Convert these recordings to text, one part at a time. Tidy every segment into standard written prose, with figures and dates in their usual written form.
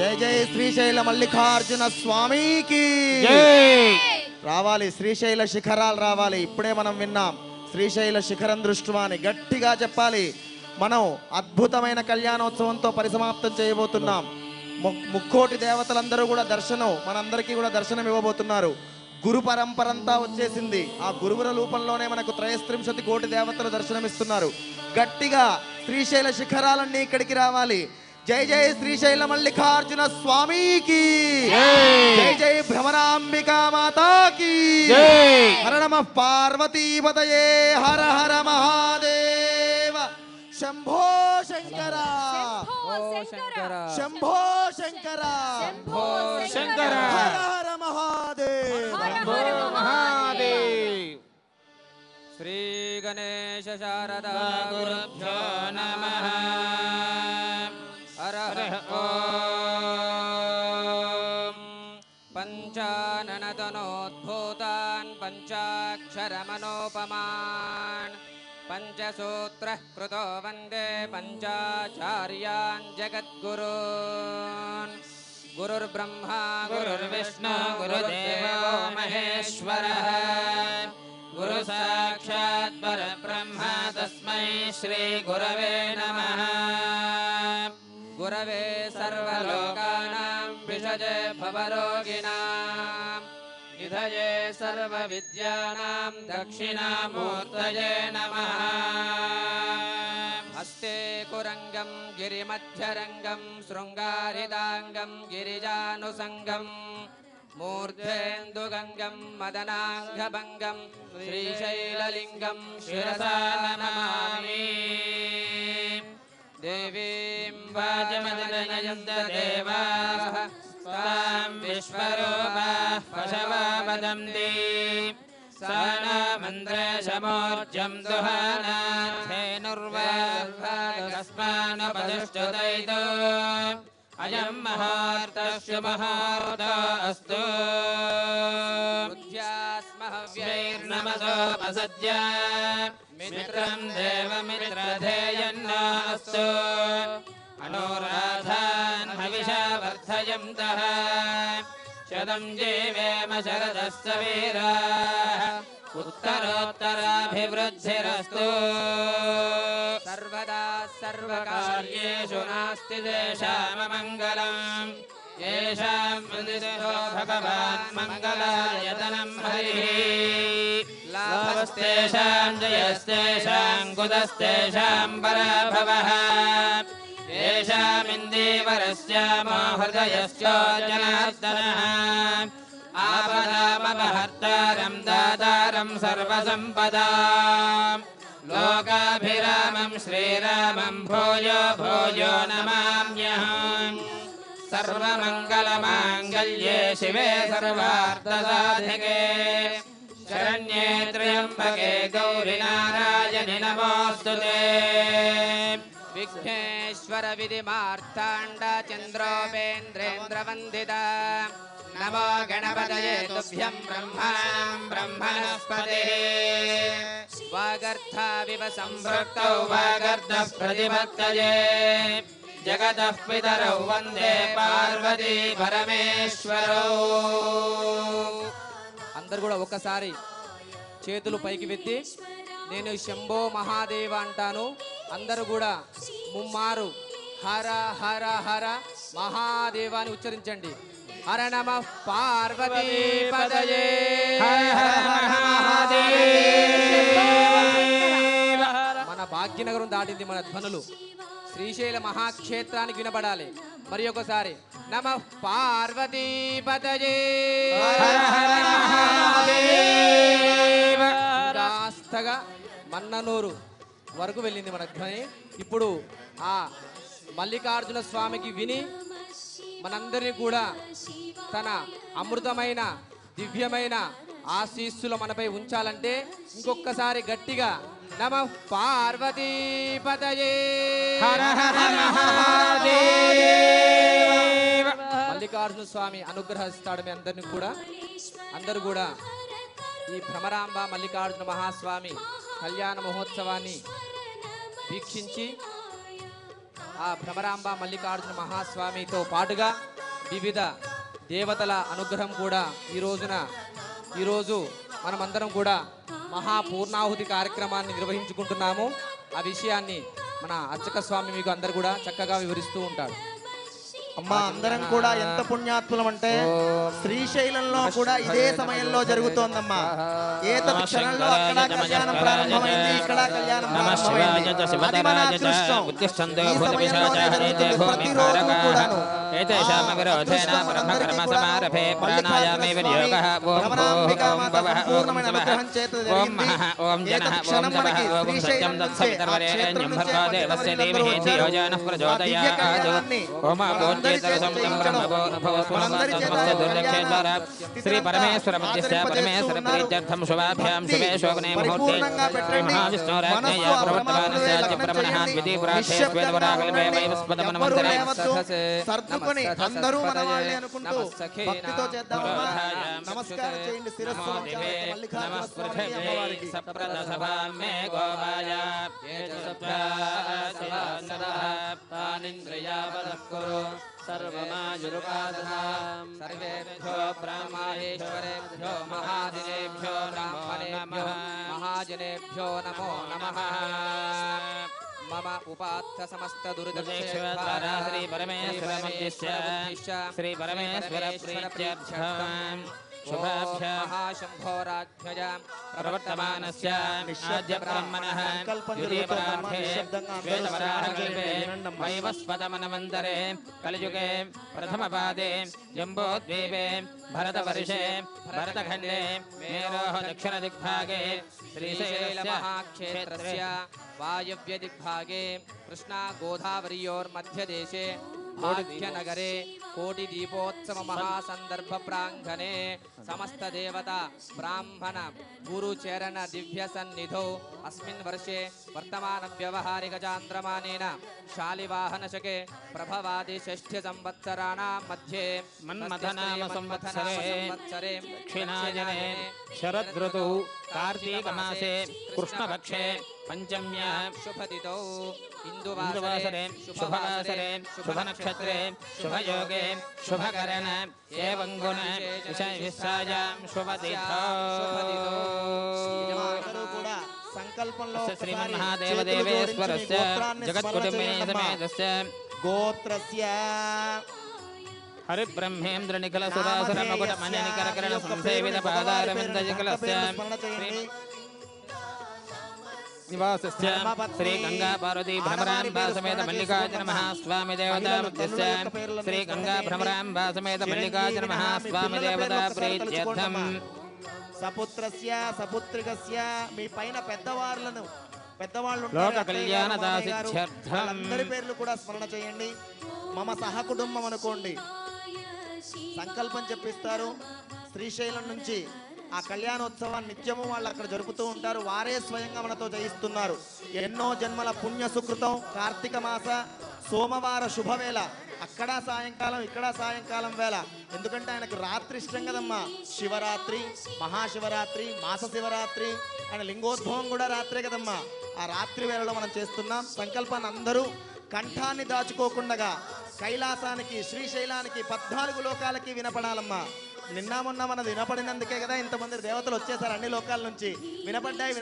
జై జై శ్రీశైల మల్లికార్జున స్వామికి రావాలి. శ్రీశైల శిఖరాలు రావాలి. ఇప్పుడే మనం విన్నాం శ్రీశైల శిఖరం దృష్ట్యా అని గట్టిగా చెప్పాలి. మనం అద్భుతమైన కళ్యాణోత్సవంతో పరిసమాప్తం చేయబోతున్నాం. ముక్కోటి దేవతలందరూ కూడా దర్శనం, మనందరికీ కూడా దర్శనం ఇవ్వబోతున్నారు. గురు పరంపరంతా వచ్చేసింది. ఆ గురువుల రూపంలోనే మనకు 33 కోటి దేవతలు దర్శనమిస్తున్నారు. గట్టిగా శ్రీశైల శిఖరాలన్నీ ఇక్కడికి రావాలి. జై జై శ్రీశైల మల్లికార్జున స్వామికి జై జై భ్రమరాంబికా మాతాకి హర నమః పార్వతీపతయే హర హర మహాదేవ శంభో శంకర శంభో శంకర శంకర హర హర మహాదేవ మహాదేవ్. శ్రీ గణేశ శారదా గురుభ్యో నమః. పంచాననతనోద్భూతాన్ పంచాక్షరమనోపమాన్ పంచసూత్రః కృతో వందే పంచాచార్యాన్ జగద్గురూన్. గురుర్బ్రహ్మా గురుర్విష్ణు గురుదేవో మహేశ్వరః. గురు సాక్షాత్ పరబ్రహ్మ తస్మై శ్రీ గురవే నమః. గురవే సర్వలోకానాం విషజే భవరోగిణాం నిధయే సర్వవిద్యానాం దక్షిణామూర్తయే నమః. హస్తే కురంగం గిరిమధ్యరంగం శృంగారితాంగం గిరిజానుసంగం మూర్ధేందుగంగం మదనాంగభంగం శ్రీశైలలింగం శిరసా నమామి. దేవీం వాచమదనయంత దేవాః తాం విశ్వరూపాః పశవా వదంతి. సానామంత్రేశమూర్జం దుహానాథేనుర్వాగస్మానుపతిష్ఠుతైతో అయం మహార్తస్య మహార్త అస్తు. బుద్ధ్యాస్మహవ్యైర్నమసోపసద్య మిత్రం దేవమిత్రధేయన్నాస్తు. అనురాధాన్ హవిషా వర్ధయంతః శతం జీవేమ శరదస్య వీరాః ఉత్తరోత్తరాభివృద్ధిరస్తు. సర్వదా సర్వకార్యేషు నాస్తి దేశామమంగళం. येषां मुदितो भगवान् मङ्गलायतनं हरिः. लाभस्तेषां जयस्तेषां कुतस्तेषां पराभवः. येषामिन्दीवरस्यामो हृदयश्चो जनार्दनः. आपदामपहर्तारं दातारं सर्वसम्पदां लोकाभिरामं श्रीरामं भूयो भूयो नमाम्यहम्. सर्वमङ्गलमाङ्गल्ये शिवे सर्वार्थसाधिके शरण्ये त्र्यम्बके गौरि नारायणि नमोऽस्तुते. विघ्नेश्वर विधिमार्ताण्ड चन्द्रोपेन्द्रेन्द्रवन्दिता नमो गणपतये तुभ्यं ब्रह्मणां ब्रह्मणस्पते. वागर्थाविव सम्पृक्तौ वागर्थः प्रतिपत्तये जगतः पितरौ वंदे पार्वती परमेश्वरौ. అందరూ కూడా ఒకసారి చేతులు పైకి వెత్తి నేను శంభో మహాదేవ అంటాను. అందరూ కూడా ముమ్మారు హర హర హర మహాదేవ అని ఉచ్చరించండి. హర నమః పార్వతీ పదయే హర హర మహాదేవ. మన భాగ్యనగరం దాటింది మన ధ్వనులు. శ్రీశైల మహాక్షేత్రానికి వినబడాలి. మరి ఒకసారి నమః పార్వతీ పదయే కాస్తగా మన్ననూరు వరకు వెళ్ళింది మన ధ్వని. ఇప్పుడు ఆ మల్లికార్జున స్వామికి విని మనందరినీ కూడా తన అమృతమైన దివ్యమైన ఆశీస్సులు మనపై ఉంచాలంటే ఇంకొకసారి గట్టిగా నమః పార్వతీ పదయే హర హర మహాదేవ. మల్లికార్జున స్వామి అనుగ్రహిస్తాడు మీ అందరిని కూడా. అందరూ కూడా ఈ భ్రమరాంబ మల్లికార్జున మహాస్వామి కళ్యాణ మహోత్సవాన్ని వీక్షించి ఆ భ్రమరాంబ మల్లికార్జున మహాస్వామితో పాటుగా వివిధ దేవతల అనుగ్రహం కూడా ఈరోజు మనమందరం కూడా మహాపూర్ణాహుతి కార్యక్రమాన్ని నిర్వహించుకుంటున్నాము. ఆ విషయాన్ని మన అర్చక స్వామి మీకు అందరు కూడా చక్కగా వివరిస్తూ ఉంటాడు. అమ్మా అందరం కూడా ఎంత పుణ్యాత్ములం అంటే శ్రీశైలంలో కూడా ఇదే సమయంలో జరుగుతోందమ్మా. ఏ క్షణంలో అక్కడ కళ్యాణం ప్రారంభమైంది, ఇక్కడ కళ్యాణం ప్రారంభమైంది. అది మన అదృష్టం. ఈ సమయంలోనే జరుగుతుంది ప్రతిరోజు కూడాను. పూర్ణమైన అనుగ్రహం చేత జరిగింది. ఏతత్ క్షణం మనకి శ్రీశైలం నుంచే ఆ క్షేత్రం నుంచే భక్తులందరూ వచ్చారు. ఆ దివ్య కళ్యాణాన్ని శ్రీ పరమేశ్వర మధ్యస్థ పరమేశ్వర ప్రీత్యర్థం శుభాభ్యాం శుభే శోభనే ముహూర్తే శ్రీ మహావిష్ణురాజ్ఞయ ప్రవర్తమానస్య ప్రమణః ద్వితీయ ప్రార్థే స్వేదవరాకల్పే వైవస్పదమనమంతరే సర్దుకొని అందరూ మన వాళ్ళే అనుకుంటూ భక్తితో చేద్దామమ్మా. నమస్కారం చేయండి శిరస్సు మల్లికార్జున స్వామి అమ్మవారికి. సప్రదశభామే గోపాయ తానింద్రియావదఃకురు సర్వమాయురుపాదనాం సర్వేభ్యో బ్రహ్మేశ్వరేభ్యో మహాదినేభ్యో బ్రాహ్మణేభ్యో మహాజనేభ్యో నమో నమః. మమ ఉపాత్త సమస్త దుర్దక్షేత్వారా శ్రీ పరమేశ్వర మధ్యస్య శ్రీ పరమేశ్వర ప్రీత్యర్థం శుభాభ్యాం మహాశంభోరాజ్ఞజాం ప్రవర్తమానస్య ఆద్య బ్రహ్మణః ద్వితీయ ప్రార్థే శ్వేతవరాకల్పే వైవస్వతమనమంతరే కలియుగే ప్రథమపాదే జంబోద్వీపే భరతవర్షే భరతఖండే మేరోః దక్షిణదిగ్భాగే శ్రీశైలస్య మహాక్షేత్రస్య వాయవ్య దిగ్భాగే కృష్ణా గోదావరియోర్మధ్యదేశే భాగ్యనగరే కోటి దీపోత్సవ మహాసందర్భ ప్రాంగణే సమస్త దేవత బ్రాహ్మణ గురు చరణ దివ్య సన్నిధౌ అస్మిన్ వర్షే వర్తమాన వ్యవహారిక చాంద్రమానేన శాలివాహనశకే ప్రభవాది షష్ఠ్య సంవత్సరాణాం మధ్యే మన్మథనామ సంవత్సరే దక్షిణాయనే శరదృతౌ కార్తీకమాసే కృష్ణపక్షే పంచమ్యా శుభదితౌ ఇందువాసరే శుభవాసరే శుభనక్షత్రే శుభయోగే శుభకరణ ఏవం గుణ విశేషాయాం శుభతిథౌ అందరూ కూడా సంకల్పంలో శ్రీమన్మహాదేవదేవేశ్వరస్య జగత్కుటుంబినీ సమేతస్య గోత్రస్య హరిబ్రహ్మేంద్ర నిఖిల సురాసుర మకుట మణికరకరణ సంసేవిత పాదారవిందయుగలస్య నివాసస్య శ్రీ గంగా పార్వతీ భ్రమరాంబా సమేత మల్లికార్జున మహాస్వామి దేవతా మధ్యస్య శ్రీ గంగా భ్రమరాంబా సమేత మల్లికార్జున మహాస్వామి దేవతా ప్రీత్యర్థం సపుత్రస్య సపుత్రికస్య మీ పైన పెద్దవాళ్ళు లోక కళ్యాణ దాసిత్యర్థం అందరి పేర్లు కూడా స్మరణ చేయండి. మమ సహకుటుంబం అనుకోండి. సంకల్పం చెప్పిస్తారు. శ్రీశైలం నుంచి ఆ కళ్యాణోత్సవాన్ని నిత్యము వాళ్ళు అక్కడ జరుపుతూ ఉంటారు. వారే స్వయంగా మనతో జయిస్తున్నారు. ఎన్నో జన్మల పుణ్య సుకృతం. కార్తీక మాస సోమవార శుభవేళ. అక్కడ సాయంకాలం, ఇక్కడ సాయంకాలం వేళ. ఎందుకంటే ఆయనకు రాత్రి ఇష్టం కదమ్మా. శివరాత్రి, మహాశివరాత్రి, మాస శివరాత్రి, ఆయన లింగోద్భవం కూడా రాత్రే కదమ్మా. ఆ రాత్రి వేళలో మనం చేస్తున్నాం. సంకల్పాన్ని అందరూ కంఠాన్ని దాచుకోకుండా కైలాసానికి, శ్రీశైలానికి, 14 లోకాలకి వినపడాలమ్మా. నిన్న మొన్న మనది వినపడినందుకే కదా ఇంతమంది దేవతలు వచ్చేసారు అన్ని లోకాల నుంచి. వినపడ్డాయి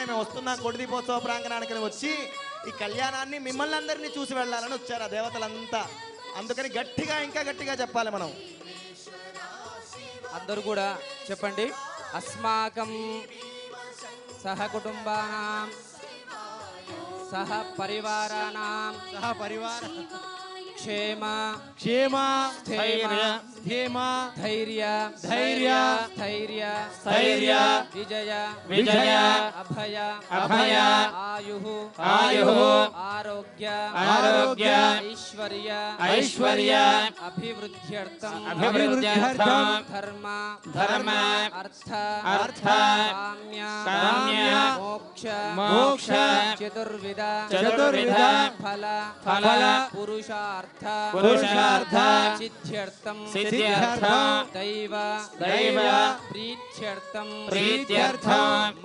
మేము వస్తున్నాం కోటి దీపోత్సవ ప్రాంగణానికి వచ్చి ఈ కళ్యాణాన్ని మిమ్మల్ని అందరినీ చూసి వెళ్ళాలని వచ్చారు ఆ దేవతలంతా. అందుకని గట్టిగా, ఇంకా గట్టిగా చెప్పాలి మనం. అందరూ కూడా చెప్పండి. అస్మాకం సహ కుటుంబానాం సహ పరివారానాం క్షేమ స్థైర్య ధైర్య విజయ అభయ ఆయు ఆరోగ్య ఐశ్వర్య అభివృద్ధ్యర్థం ధర్మ అర్థ కామ్య మోక్ష చతుర్విధ ఫల పురుషార్థ पुरुषार्थ सिद्ध्यर्थं दैव प्रीत्यर्थं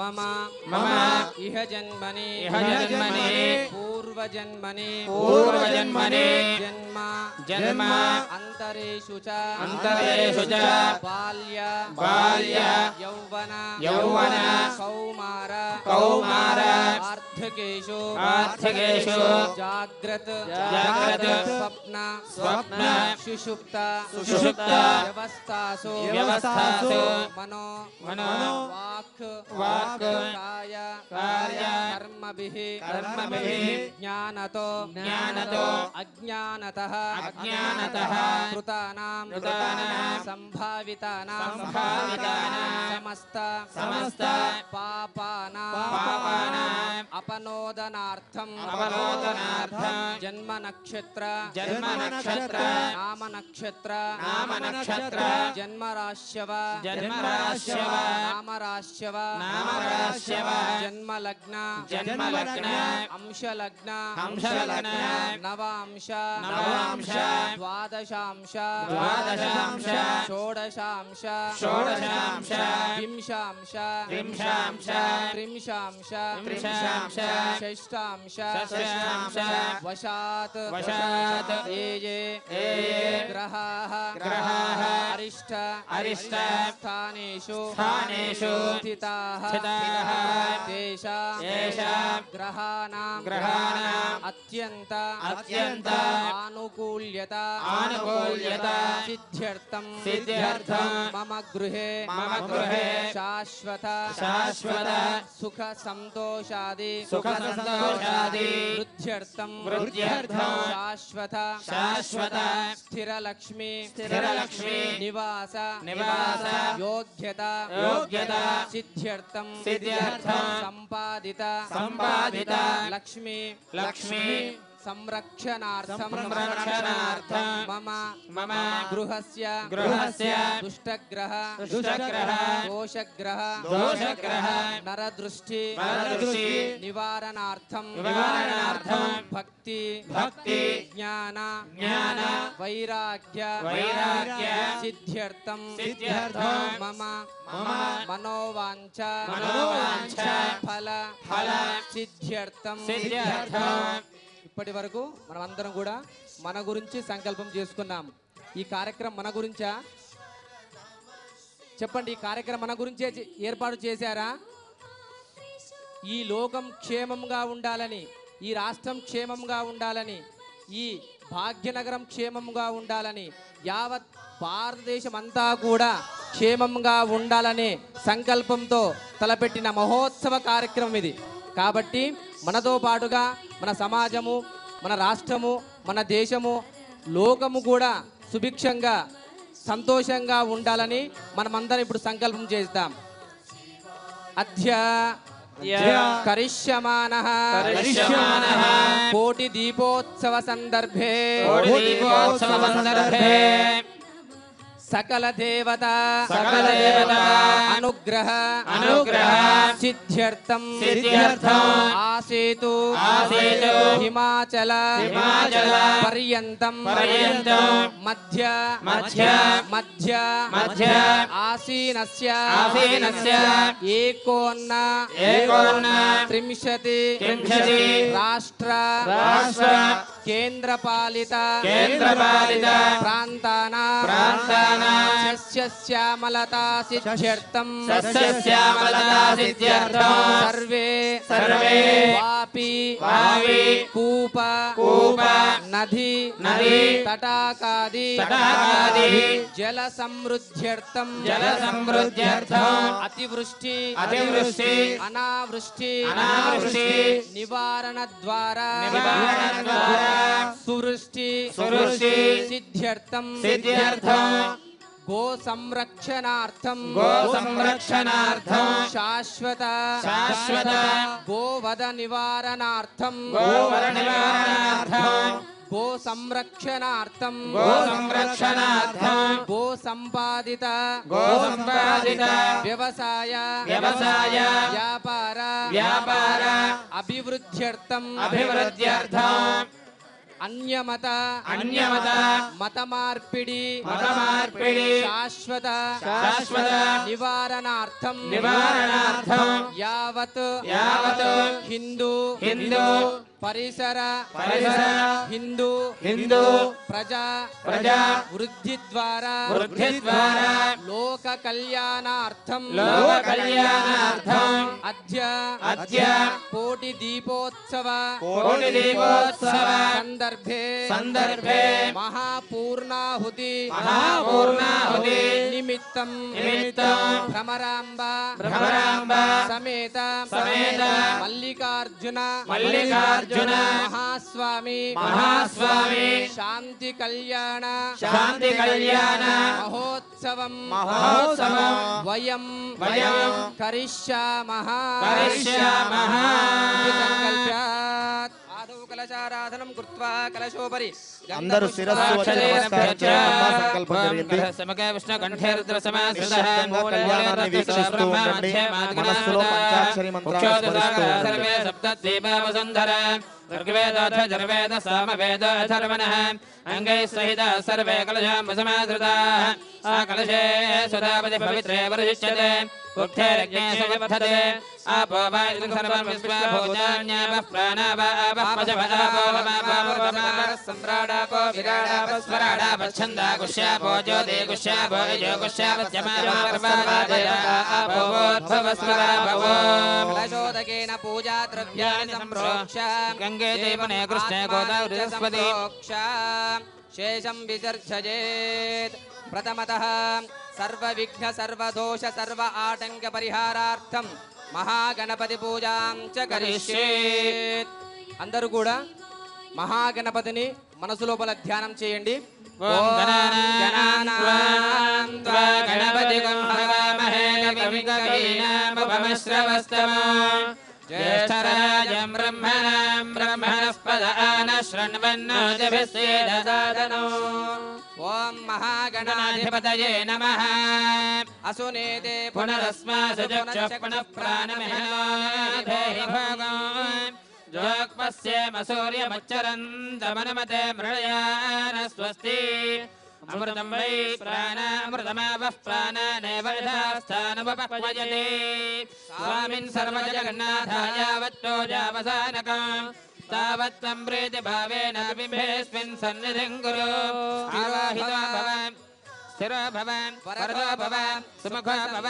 मम इह जन्मनि पूर्वजन्मनि जन्म अंतरेषु च बाल्य यौवन कौमार आर्थिकेषु जाग्रत स्वप्न सुषुप्त व्यवस्थासु मनो वाक् कार्य कर्मभिः ज्ञानतो अज्ञानतः कृतानां संभावितानां समस्त पापानां अपनोदनार्थं जन्म नक्षत्र नाम नक्षत्र जन्मराश्यव नामराश्यव जन्मलग्न अंशलग्न नवांश द्वादशांश षोडशांश विंशांश त्रिंशांश षष्ठांश वशात् ये ग्रहाः अरिष्ट स्थानेषु स्थिताः तेषां ग्रहाणां अत्यंत आनुकूल्यता सिद्ध्यर्थं मम गृहे शाश्वत सुख संतोषादि वृद्ध्यर्थं शाश्वत स्थिरलक्ष्मी निवास योग्यता सिद्ध्यर्थं संपादित लक्ष्मी संरक्षणार्थं मम गृहस्य दुष्टग्रह दोषग्रह नरदृष्टि निवारणार्थं भक्ति ज्ञान वैराग्य सिद्ध्यर्थं मम मनोवांఛ फल सिद्ध्यर्थं ఇప్పటి వరకు మనమందరం కూడా మన గురించి సంకల్పం చేసుకున్నాం. ఈ కార్యక్రమం మన గురించా? చెప్పండి, ఈ కార్యక్రమం మన గురించే ఏర్పాటు చేశారా? ఈ లోకం క్షేమంగా ఉండాలని, ఈ రాష్ట్రం క్షేమంగా ఉండాలని, ఈ భాగ్యనగరం క్షేమంగా ఉండాలని, యావత్ భారతదేశం అంతా కూడా క్షేమంగా ఉండాలనే సంకల్పంతో తలపెట్టిన మహోత్సవ కార్యక్రమం ఇది. కాబట్టి మనతో పాటుగా మన సమాజము, మన రాష్ట్రము, మన దేశము, లోకము కూడా సుభిక్షంగా సంతోషంగా ఉండాలని మనమందరం ఇప్పుడు సంకల్పం చేద్దాం. అధ్య కరిష్యమానః కోటి దీపోత్సవ సందర్భే सकल देवता अनुग्रह सिद्ध्यर्थं आसेतु हिमाचल पर्यन्तं मध्य आसीनस्य एकोन्न त्रिंशति राष्ट्र केन्द्रपालित प्रान्तानां सस्यश्यामलता सिद्ध्यर्थं सर्वे वापि कूप नदी तटाकादि जल समृद्ध्यर्थं अतिवृष्टि अनावृष्टि निवारण द्वारा सुवृष्टि सिद्ध्यर्थं गो संरक्षणार्थं शाश्वत गोवध निवारणार्थं गो संरक्षणार्थं गो संपादित व्यवसाय व्यापार अभिवृद्ध्यर्थं అన్యమత మత మార్పిడి శాశ్వత నివారణార్థం యావత్ హిందూ పరిసర హిందూ ప్రజా వృద్ధి ద్వారా లోక కళ్యాణార్థం అద్య కోటి దీపోత్సవ సందర్భే మహాపూర్ణాహుతి నిమిత్తం భ్రమరాంబ సమేత మల్లికార్జున మహాస్వామి శాంతి కళ్యాణ మహోత్సవం వయం కరిష్యామః సంకల్ప్యాత్ ఆదౌ కలశారాధనం కృత్వా కలశోపరి అందరూ శిరస్సు వచ్చి నమస్కారం చేయాలమ్మా. సంకల్పం జరిగింది. ఖచ్చితంగా కళ్యాణాన్ని వీక్షిస్తూ ఉండండి. మనస్సులో పంచాక్షరి మంత్రాన్ని స్మరిస్తూ ఋగ్వేద సామవేద అథర్వణః అంగై సహిత సర్వే కలశామసమాధృతాః ఆ కలశే సుధాపతి పవిత్రే వర్షిష్యతే ఉక్తేరగ్నే సంవర్ధతే ఆపో వా ఇదం సర్వం విశ్వభూతాన్యాపః ప్రాణాపాపః పశవః సంప్రాడాపో విరాడాపః స్వరాడాపః ఛందా గుష్యాపో జ్యోతి గుష్యాపో యజో గుష్యాపత్యమాపో కలశోదకేన పూజా ద్రవ్యాన్ని సంప్రోక్ష గంగే దేవనే కృష్ణే గోదావరి సరస్వతి శేషం విసర్జయేత్ ప్రథమతః సర్వ విఘ్న సర్వ దోష సర్వ ఆటంక పరిహారార్థం మహాగణపతి పూజాం చ కరిష్యేత్. అందరూ కూడా మహాగణపతిని మనసు లోపల ధ్యానం చేయండి. ఓం గణానాం త్వా గణపతిగం హవామహే కవిం కవీనాముపమశ్రవస్తమో జ్యేష్ఠరాజం బ్రహ్మణస్పద ఆనశృణ్వన్నోతిభిస్సేదసాదనో. ఓం మహాగణాధిపతయే నమః. అసునేతే పునరస్మాసు చక్షుః పునః ప్రాణమిహనాధేహి భోగం జోక్పశ్యేమ సూర్యమచ్చరంతమనుమతే మృళయాన స్వస్తి. అమృతం వై ప్రాణామృతమావః ప్రాణానేవ యథాస్థానముపక్వయతే. స్వామిన్ సర్వజగన్నాథాయ వత్తోజావసానకం తావత్వం ప్రీతిభావేన బింబేస్మిన్ సన్నిధిం కురు. ఆవాహితో భవ స్థిరో భవ వరదో భవ సుముఖో భవ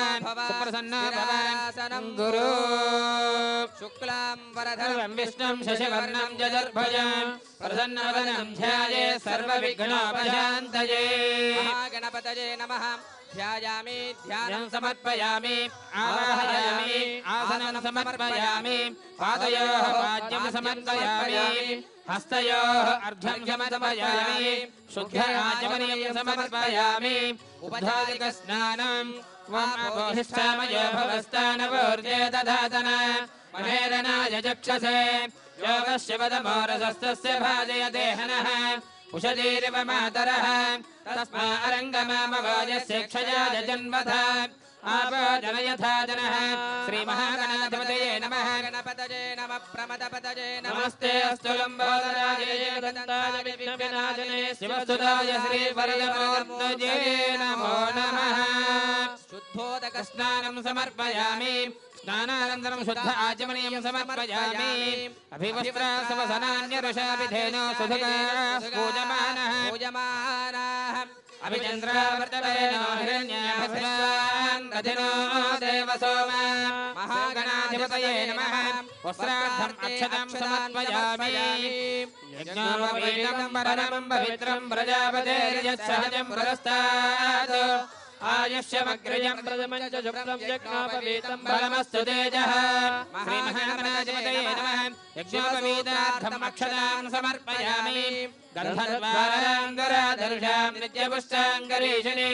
సుప్రసన్నో భవ గురు. శుక్లాం వరధరం విష్ణుం శశివర్ణం చతుర్భుజం ప్రసన్నవదనం ధ్యాయే సర్వవిఘ్నోపశాంతయే. మహాగణపతయే నమః. ధ్యాయామి ధ్యానం సమర్పయామి ఆవాహయామి ఆసనం సమర్పయామి పాదయోః పాద్యం సమర్పయామి హస్తయోః అర్ఘ్యం సమర్పయామి శుద్ధ ఆచమనీయం సమర్పయామి ఉపధాదిక స్నానం వామోహిష్టామయో భవస్థానవోర్జే దధాతన మహేరణాయ చక్షసే యోగస్య వదమోరసస్తస్య భాజయతే హనః ఉషదీరివ మాతరః తస్మా అరంగమామవాజస్య క్షయాయ జన్మథ ఆపజనయథా జనః. శ్రీ మహాగణాధిపతయే నమః. గణపతయే నమః. ప్రమదపతయే నమః. నమస్తే అస్తు లంబోదరాయ దంతాయ విఘ్నవినాశనే శివసుదాయ శ్రీ వరదమూర్తయే నమో నమః. శుద్ధోదక స్నానం సమర్పయామి స్నానానంతరం శుద్ధ ఆచమనీయం సమర్పయామి అభివస్త్రాసవసనాన్యరుషాభిధేనో సుధుగా పూజమానః పూజమానః. అభిచంద్రావర్తవేనో హిరణ్యాభస్వాన్ దధినో దేవసోమ. మహాగణాధిపతయే నమః. వస్త్రార్థం అక్షతం సమర్పయామి యజ్ఞోపవీతం వరదం పవిత్రం ప్రజాపతేర్యత్సహజం పురస్తాత్ ఆయుష్యమగ్రజం ప్రథమం చ శుభ్రం యజ్ఞోపవీతం బలమస్తు తేజః. శ్రీ మహాగణాధిపతయే నమః. యజ్ఞోపవీతార్థం అక్షతాం సమర్పయామి గంధర్వారాంగరాధర్షాం నిత్యపుష్టాంగరీషిణీ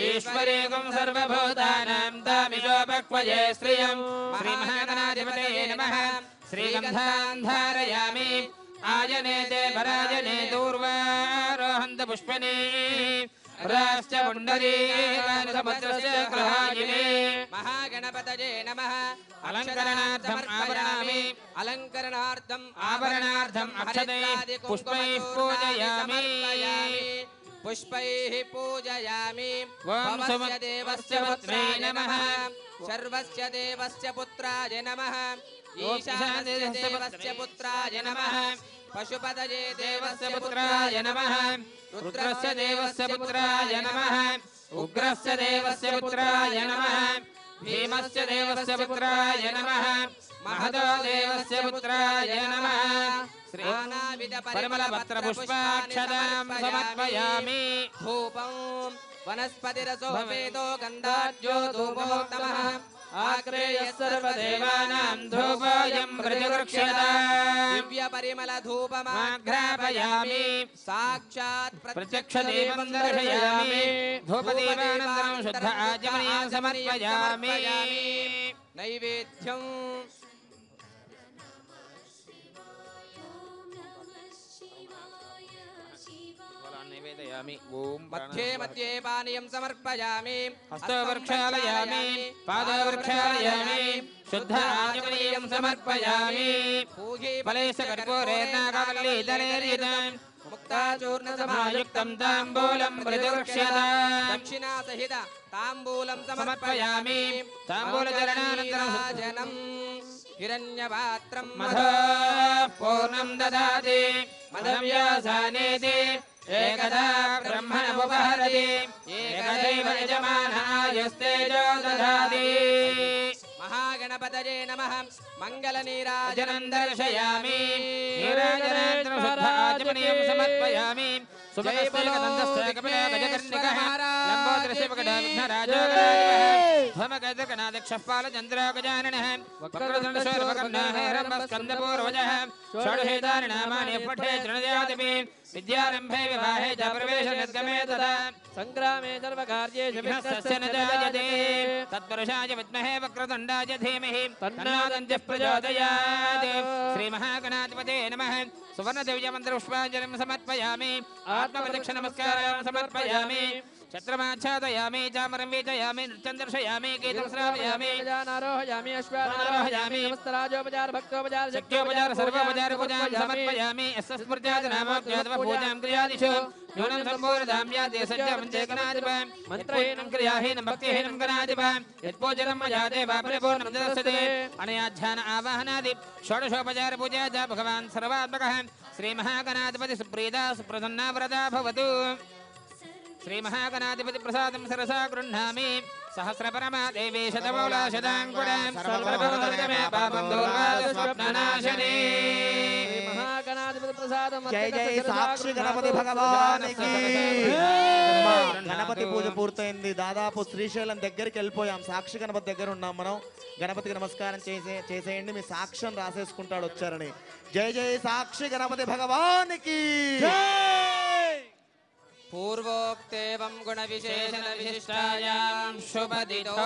ఈశ్వరీకం సర్వభూతానాం తామిషోపక్వయే శ్రియం. శ్రీ మహాగణాధిపతయే నమః. శ్రీగంధాన్ ధారయామి ఆయనేతే పరాజనే దూర్వారోహంత పుష్పనీ రాశ్చ పుండరీకాని సముద్రస్య గ్రహాయినే. మహాగణపతయే నమః. అలంకరణార్థం ఆభరణామి अलंकरणार्थम आभरणार्थम अक्षतैः पुष्पैः पूजयामि पुष्पैः पूजयामि ओम भवस्य देवस्य पुत्राय नमः सर्वस्य देवस्य पुत्राय नमः ईशानस्य देवस्य पुत्राय नमः पशुपतये देवस्य पुत्राय नमः रुद्रस्य देवस्य पुत्राय नमः उग्रस्य देवस्य पुत्राय नमः भीमस्य देवस्य पुत्राय नमः महतो देवस्य पुत्राय नमः श्रीनानाविध परिमलपत्र पुष्पाक्षतां समर्पयामि धूपं वनस्पतिरसोपेतो गन्धाढ्यो धूपोत्तमः आग्रेयः सर्वदेवानां धूपोऽयं प्रतिगृह्यता दिव्यपरिमलधूपमाघ्रापयामि साक्षात् प्रत्यक्षदेवं दर्शयामि धूपदीपानन्तरं शुद्ध आचमनीयं समर्पयामि नैवेद्यं निवेदयामि ओम मध्ये मध्ये पानीयं समर्पयामि हस्तो वृक्षालयामि पादो वृक्षालयामि शुद्ध आचमनीयं समर्पयामि फलेश कर्पूरेण कवल्लीदलेर्युतं मुक्ताचूर्णसमायुक्तं ताम्बूलं प्रतिगृह्यता दक्षिणा सहित ताम्बूलं समर्पयामि ताम्बूलचरणानन्तरं हिरण्यपात्रं मधः पूर्णं ददाति मधव्यासानेति एकदा ब्रह्मणमुपहरति एकदैव यजमानायस्तेजो ददाति महागणपतये नमः मङ्गलनीराजनं दर्शयामि नीराजनानन्तरं शुद्ध आचमनीयं समर्पयामि सुभगस्तेकदन्तस्य कपिलगजकर्णिकः लम्बोदरस्य विघ्नराजो धमगजगणाध्यक्षः पालचन्द्रो गजाननः वक्रतुण्डशूर्पकर्णः हेरम्बस्कन्दपूर्वजः षोडशेतानि नामानि पठे तृणयातिपि विद्यारम्भे विवाहे च प्रवेशे निर्गमे तथा संग्रामे सर्वकार्येषु विघ्नस्य न जायते तत्पुरुषाय विद्महे वक्रतुण्डाय धीमहि तन्नो दन्तिः प्रचोदयात् श्रीमहागणाधिपते नमः सुवर्णदिव्यमन्त्रपुष्पाञ्जलिं समर्पयामि आत्मप्रदक्षिणनमस्कारं समर्पयामि छत्रमाच्छादयामि चामरं वीजयामि नृत्यं दर्शयामि गीतं श्रावयामि गजानारोहयामि अश्वारोहयामि नमस्तराजोपचार भक्तोपचार शक्योपचार सर्वोपचार पूजां समर्पयामि यस्य स्मृत्यादिनामोक्त्योऽथवा पूजां क्रियादिषु न्यूनं सम्पूर्णतां याते सज्जमञ्चे गणाधिप मन्त्रहीनं क्रियाहीनं भक्तिहीनं गणाधिप यत्पूजनं मया देव परिपूर्णं ददस्यते अनयाध्यान आवाहनादि षोडशोपचार पूजा च भगवान् सर्वात्मकः श्रीमहागणाधिपति सुप्रीता सुप्रसन्ना वरदा भवतु श्रीमहागणाधिपति प्रसादं सरसा गृह्णामि सहस्रपरमा देवी शतमौला शताङ्कुरं सर्वभवतमे पापं दुर्वादस्वप्ननाशने महागणाधिपति प्रसादं जय जय साक्षी गणपति भगवान की గణపతి పూజ పూర్తయింది. దాదాపు శ్రీశైలం దగ్గరికి వెళ్ళిపోయాం. సాక్షి గణపతి దగ్గర ఉన్నాం మనం. గణపతికి నమస్కారం చేసేయండి. మీ సాక్ష్యం రాసేసుకుంటాడు వచ్చారని. జై జై సాక్షి గణపతి భగవాన్ కి पूर्वोक्तेवं गुणविशेषण विशिष्टायां शुभदिनौ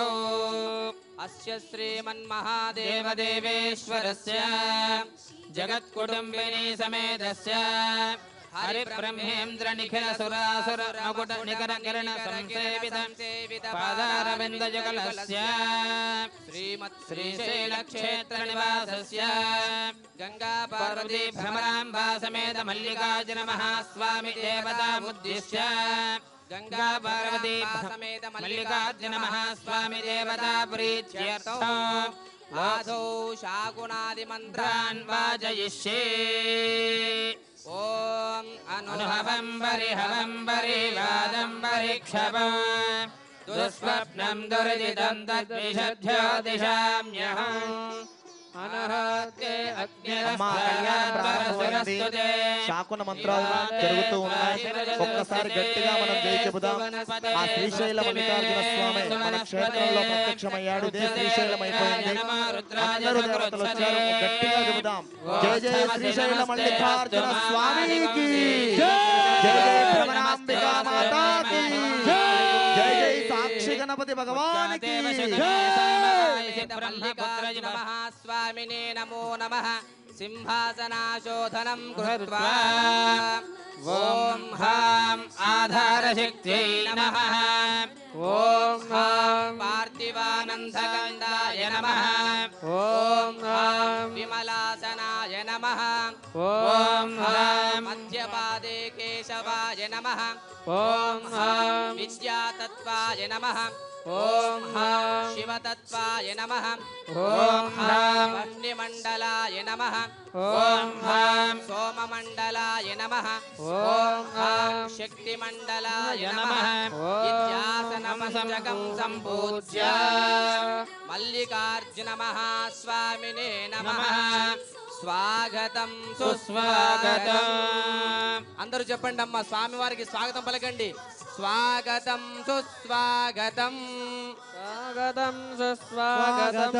अस्य श्रीमन्महादेव देवेश्वरस्य जगत्कुटुम्बिनी समेतस्य हरिब्रह्मेन्द्र निखिल सुरासुर मकुट निकर किरण संसेवित पादारविन्दयुगलस्य श्रीमत् श्रीशैल क्षेत्र निवासस्य गंगा पार्वती भ्रमराम्बा समेत मल्लिकार्जुन महास्वामी देवतामुद्दिश्य गंगा पार्वती समेत मल्लिकार्जुन महास्वामी देवता प्रीत्यर्थम् आदौ शाकुनादि मन्त्रान् वाजयिष्ये ओम अनुहवं परिहवं परिवादं परिक्षवं दुःस्वप्नं दुर्जितं तद्विषध्यो दिशाम्यहम् अनहते अग्निरस्तुते శాకున మంత్రాలు జరుగుతూ ఉన్నాయి. ఒక్కసారి గట్టిగా మనం జై చెబుదాం. ఆ శ్రీశైల మల్లికార్జున స్వామి మన క్షేత్రంలో ప్రత్యక్షమయ్యాడు. ఇదే శ్రీశైలం అయిపోయింది. అందరూ దేవతలు వచ్చారు. గట్టిగా చెబుదాం. జై జై శ్రీశైల మల్లికార్జున స్వామికి జై జై భ్రమరాంబికా మాతాకి జై జై సాక్షి గణపతి భగవానికి महास्वामिने नमो नमः सिंहासनाशोधनं कृत्वा ओम हां आधारशक्त्यै नमः ओम हां पार्थिवान आनन्दकन्दाय नमः ॐ विमलासनाय नमः ॐ मध्यपादे केशवाय नमः ॐ विद्यातत्त्वाय नमः ॐ शिवतत्त्वाय नमः ॐ वह्निमण्डलाय नमः ॐ सोममण्डलाय नमः ॐ शक्तिमण्डलाय नमः इत्यासनमस्तकं सम्पूज्य मल्लिकार्जुनमहास्वामिने नमः స్వాగతం సుస్వాగతం అందరూ చెప్పండి అమ్మా స్వామి వారికి స్వాగతం పలకండి స్వాగతం సుస్వాగతం స్వాగతం సుస్వాగతం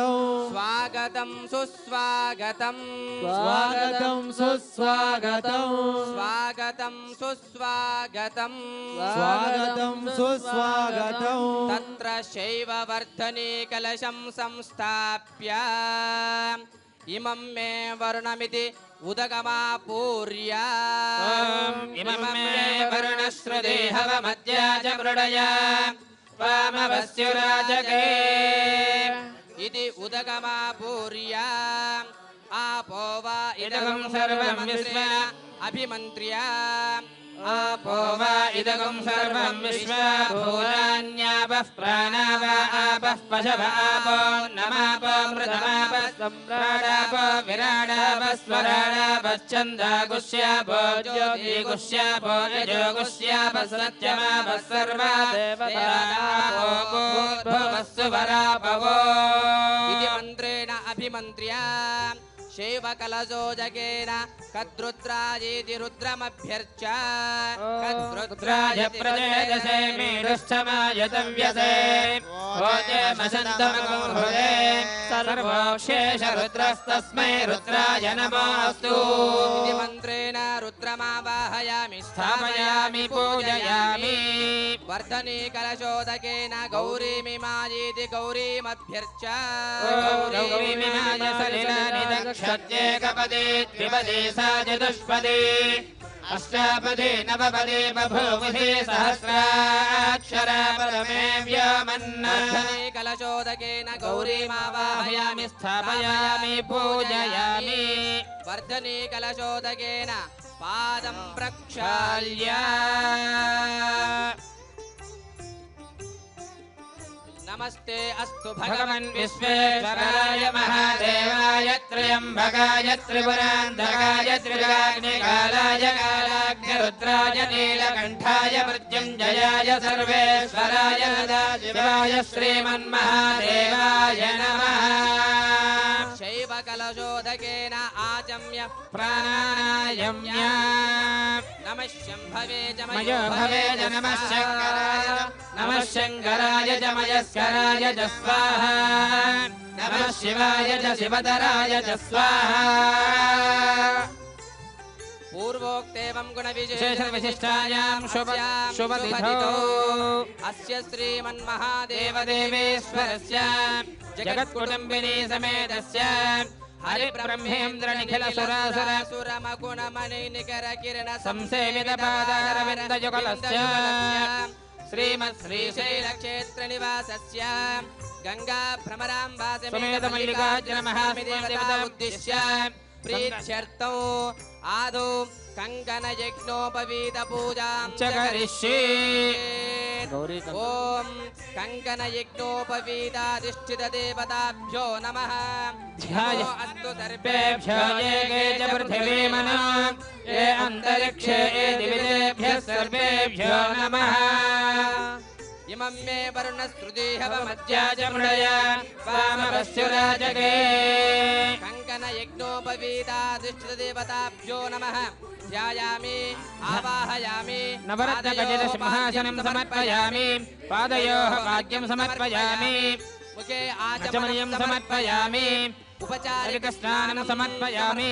స్వాగతం సుస్వాగతం స్వాగతం సుస్వాగతం స్వాగతం సుస్వాగతం స్వాగతం సుస్వాగతం తత్ర శైవ వర్ధనే కలశం సంస్థాప్య ఇమం మే వరుణమితి ఉదగమాపూర్య ఇమం మే వరుణశ్రుతే హవమధ్యాజ మృడయ వామవస్యురాజకే ఇది ఉదగమాపూర్య ఆపో వా ఇదగం సర్వం విశ్వ అభిమంత్ర్య आपो वा इदगं सर्वं विश्वभूतान्यापः प्राणाव आपः पशव आपो नमापो मृतमापः सम्राडापो विराडापः स्वराडापश्चन्दागुष्यापो ज्योतिगुष्यापो यजोगुष्यापः सत्यमापः सर्वा देवतापो भूर्भुवस्सु वरापवो इति मन्त्रेण अभिमन्त्र्य शैवकलशोजकेन कद्रुद्रायेति रुद्रमभ्यर्च्य रुद्राय प्रजयदसे मेढुश्चमायतव्यसे भोजमशन्तमगो हृदे सर्वोक्षेषरुद्रस्तस्मै रुद्राय नमोऽस्तु इति मन्त्रेण रुद्रमावाहयामि स्थापयामि पूजयामि वर्धने कलशोदकेन गौरीमिमायेति गौरीमभ्यर्च्य गौरीमिमाय सलिलानि दक्षत्येकपदे द्विपदे सा चतुष्पदे अष्टापदे नवपदे बभूवुषे सहस्राक्षरा परमे व्योमन् वर्धने कलशोदकेन गौरीमावाहयामि स्थापयामि पूजयामि वर्धने कलशोदकेन पादं प्रक्षाल्य नमस्ते अस्तु भगवन् विश्वेश्वराय महादेवाय त्र्यम्बकाय त्रिपुरान्तकाय त्रिजगाग्निकालाय कालाग्निरुद्राय नीलकण्ठाय मृत्युञ्जयाय सर्वेश्वराय सदाशिवाय श्रीमन्महादेवाय नमः शैवकलशोदकेन आचम्य प्राणायाम्य नमः शम्भवे च मयो भवे च नमः शङ्कराय नमः शङ्कराय च मयस्कराय च स्वाहा नमः शिवाय च शिवतराय च स्वाहा पूर्वोक्तेवं विशेषविशिष्टायां शुभतिथौ अस्य श्रीमन्महादेव देवेश्वरस्य जगत्कुटुम्बिनी समेतस्य हरिब्रह्मेन्द्र निखिल सुरासुर सुरमगुणमणिनिकर किरण संसेवितपादारविन्दयुगलस्य श्रीमत् श्रीशैलक्षेत्र निवासस्य गंगा भ्रमराम्बा समेत मल्लिकार्जुन देवता उद्दिश्य प्रीत्यर्थौ आदौ कंकन यज्ञोपवीत पूजां च करिष्ये ओम कंकन यज्ञोपवीताधिष्ठित देवताभ्यो नमः ध्यायो अस्तु सर्वेभ्यो ये च पृथिवीमनो ये अन्तरिक्षे ये दिविदेभ्यः सर्वेभ्यो नमः इमं मे वरुणश्रुतिहवमध्याज मृडय वामवस्युराजके कंकन यज्ञोपवीताधिष्ठितदेवताभ्यो नमः ध्यायामि आवाहयामि नवरत्नखचितसिंहासनं समर्पयामि पादयोः वाद्यं समर्पयामि मुखे आचमनीयं समर्पयामि उपचारिकस्नानं समर्पयामि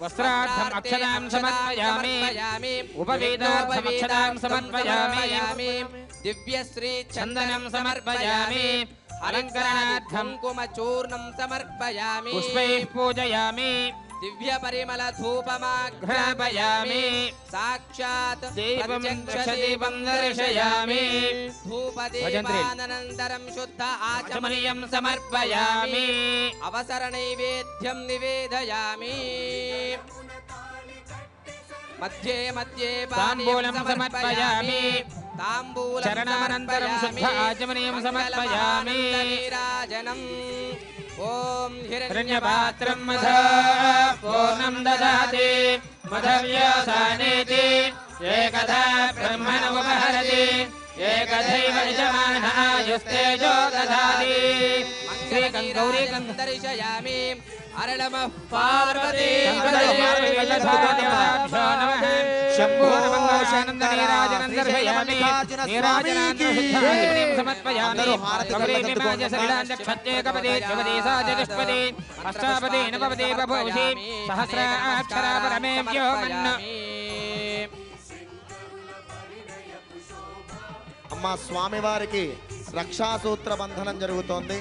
वस्त्रार्थम् अक्षतां समर्पयामि उपवीतार्थम् अक्षतां समर्पयामि दिव्यश्री चन्दनं समर्पयामि अलङ्करणार्थं कुङ्कुमचूर्णं समर्पयामि पुष्पैः पूजयामि దివ్య పరిమళ ధూపమాఘ్రాపయామి ఘ్రాపయామి సాక్షాత్ దీపం ప్రత్యక్షదీపం దర్శయామి ధూపదీపానంతరం శుద్ధ ఆచమనీయం ఆచమనీయం సమర్పయామి అవసర నైవేద్యం నివేదయామి మధ్యే మధ్యే తాంబూలం సమర్పయామి తాంబూలం చరణానంతరం శుద్ధ ఆచమనీయం సమర్పయామి నీరాజనం ఓం హిరణ్యపాత్రం మధా పూర్ణం దదాతి మధవ్యాసానేతి ఏకదా బ్రహ్మణముపహరతి ఏకదైవ యజమానః ఆయుస్తేజో దదాతి శ్రీగంగౌరీగంధ దర్శయామి అరళమ పార్వతీ శంభో నమందానంద నీరాజనం దర్శయామి నీరాజనాన్ని సమర్పయామి కమలీమిమాజ సలిలాంజక్షత్యేకపదే ధ్రువదే సా చతుష్పదే అష్టాపదే నవపదే బభూషి సహస్రాక్షరా పరమే వ్యోమన్న అమ్మ స్వామివారికి రక్షాసూత్ర బంధనం జరుగుతోంది.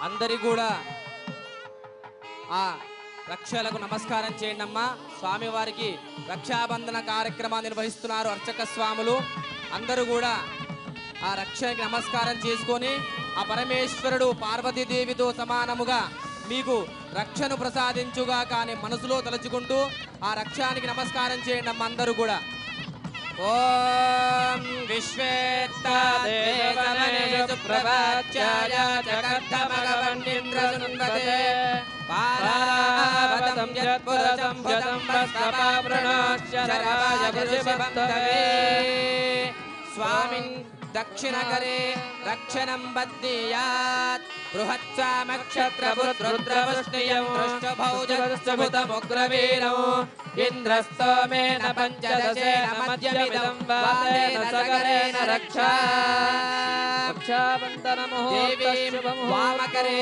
అందరి కూడా ఆ రక్షలకు నమస్కారం చేయండి అమ్మా. స్వామివారికి రక్షాబంధన కార్యక్రమాన్ని నిర్వహిస్తున్నారు అర్చక స్వాములు. అందరూ కూడా ఆ రక్షకి నమస్కారం చేసుకొని ఆ పరమేశ్వరుడు పార్వతీదేవితో సమానముగా మీకు రక్షను ప్రసాదించుగా కానీ మనసులో తలుచుకుంటూ ఆ రక్షానికి నమస్కారం చేయండి అమ్మ అందరూ కూడా. ఓం విశ్వేత్తాదేవనేషు ప్రభాచ్యాయ జగద్ధమగవన్నింద్రసున్వతే పారావతం యత్పురజం భుజం వస్త్రపావృణోచ్చరవాయ వృషభంతవే స్వామిన్ దక్షిణకరే రక్షణం బద్దీయాత్ బృహత్సామక్షత్రపుత్రుద్రవష్ణియం పృష్ఠభౌజస్తముగ్రవీరం ఇంద్రస్తోమేన పంచదశేన మధ్యమిదం వాలేన సగరేణ రక్షాబంధనముహూర్తశుభముహూర్తం దేవీం వామకరే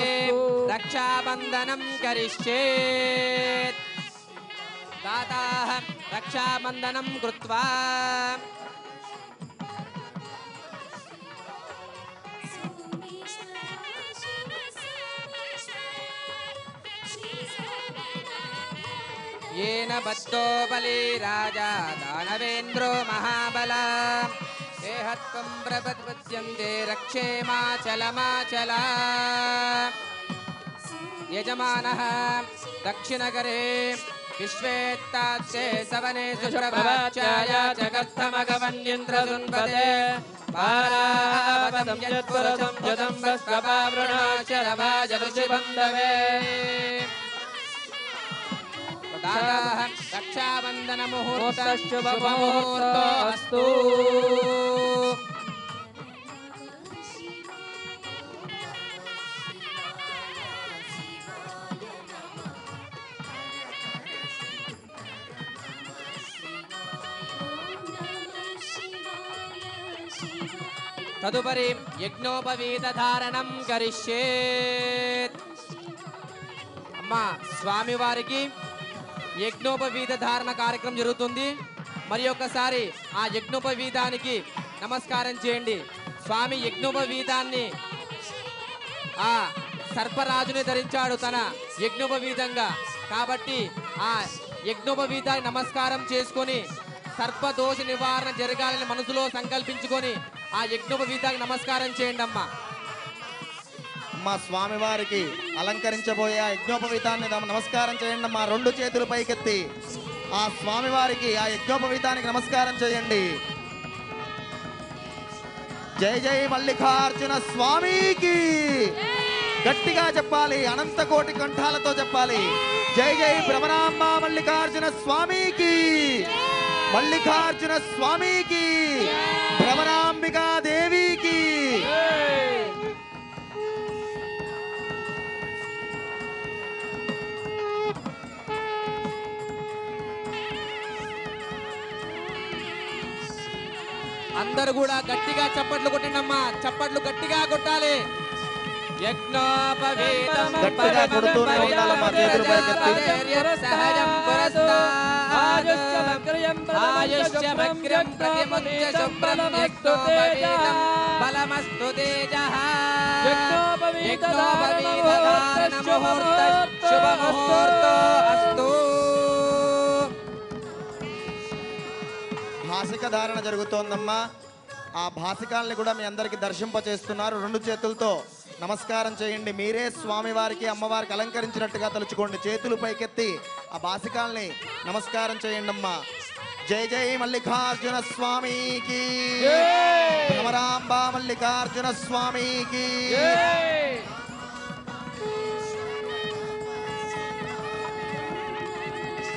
రక్షాబంధనం కరిష్యేత్ దాతాః రక్షాబంధనం కృత్వా येन बद्धो बली राजा दानवेन्द्रो महाबला देहत्वं प्रपद्यन्ते रक्षे माचलमाचला यजमानः दक्षिणकरे विश्वेत्तास्ये सवने सुप्रभाचाय जगत्थमगवन्यन्द्रसुन्पदे पारावतं यत्पुरजं जदं वस्त्रपावृणाचलभाज वृषिबन्धवे रक्षाबंधन मुहूर्त शुभ मुहूर्त अस्तु तदुपरि यज्ञोपवीत धारणं करिष्येत् अम्मा स्वामी वारिकी యజ్ఞోపవీత ధారణ కార్యక్రమం జరుగుతుంది. మరి ఒకసారి ఆ యజ్ఞోపవీతానికి నమస్కారం చేయండి. స్వామి యజ్ఞోపవీతాన్ని ఆ సర్పరాజుని ధరించాడు తన యజ్ఞోపవీతంగా. కాబట్టి ఆ యజ్ఞోపవీతానికి నమస్కారం చేసుకొని సర్పదోష నివారణ జరగాలని మనసులో సంకల్పించుకొని ఆ యజ్ఞోపవీతానికి నమస్కారం చేయండి అమ్మా. అమ్మ స్వామివారికి అలంకరించబోయే ఆ యజ్ఞోపవీతాన్ని నమస్కారం చేయండి అమ్మా. రెండు చేతులు పైకెత్తి ఆ స్వామివారికి ఆ యజ్ఞోపవీతానికి నమస్కారం చేయండి. జై జై మల్లికార్జున స్వామికి గట్టిగా చెప్పాలి, అనంత కోటి కంఠాలతో చెప్పాలి. జై జై భ్రమరాంబ మల్లికార్జున స్వామికి, మల్లికార్జున స్వామికి, భ్రమరాంబికా దేవికి. అందరూ కూడా గట్టిగా చప్పట్లు కొట్టండి అమ్మా. చప్పట్లు గట్టిగా కొట్టాలి. యజ్ఞోపవీతం గట్టిగా కొడుతూనే ఉండాలమ్మా చేతులు పైకెత్తి. సహజం పురస్తాద్ ఆయుష్యమగ్రం ప్రతిముచ్య శుభ్రం యజ్ఞోపవీతం బలమస్తు తేజః యజ్ఞోపవీతధారణ ముహూర్త శుభ ముహూర్తో అస్తు. భాసిక ధారణ జరుగుతోందమ్మా. ఆ భాసికాల్ని కూడా మీ అందరికి దర్శింపచేస్తున్నారు. 2 చేతులతో నమస్కారం చేయండి. మీరే స్వామివారికి అమ్మవారికి అలంకరించినట్టుగా తలుచుకోండి. చేతులు పైకెత్తి ఆ భాసికాల్ని నమస్కారం చేయండి అమ్మా. జై జై మల్లికార్జున స్వామికి, భ్రమరాంబ మల్లికార్జున స్వామికి.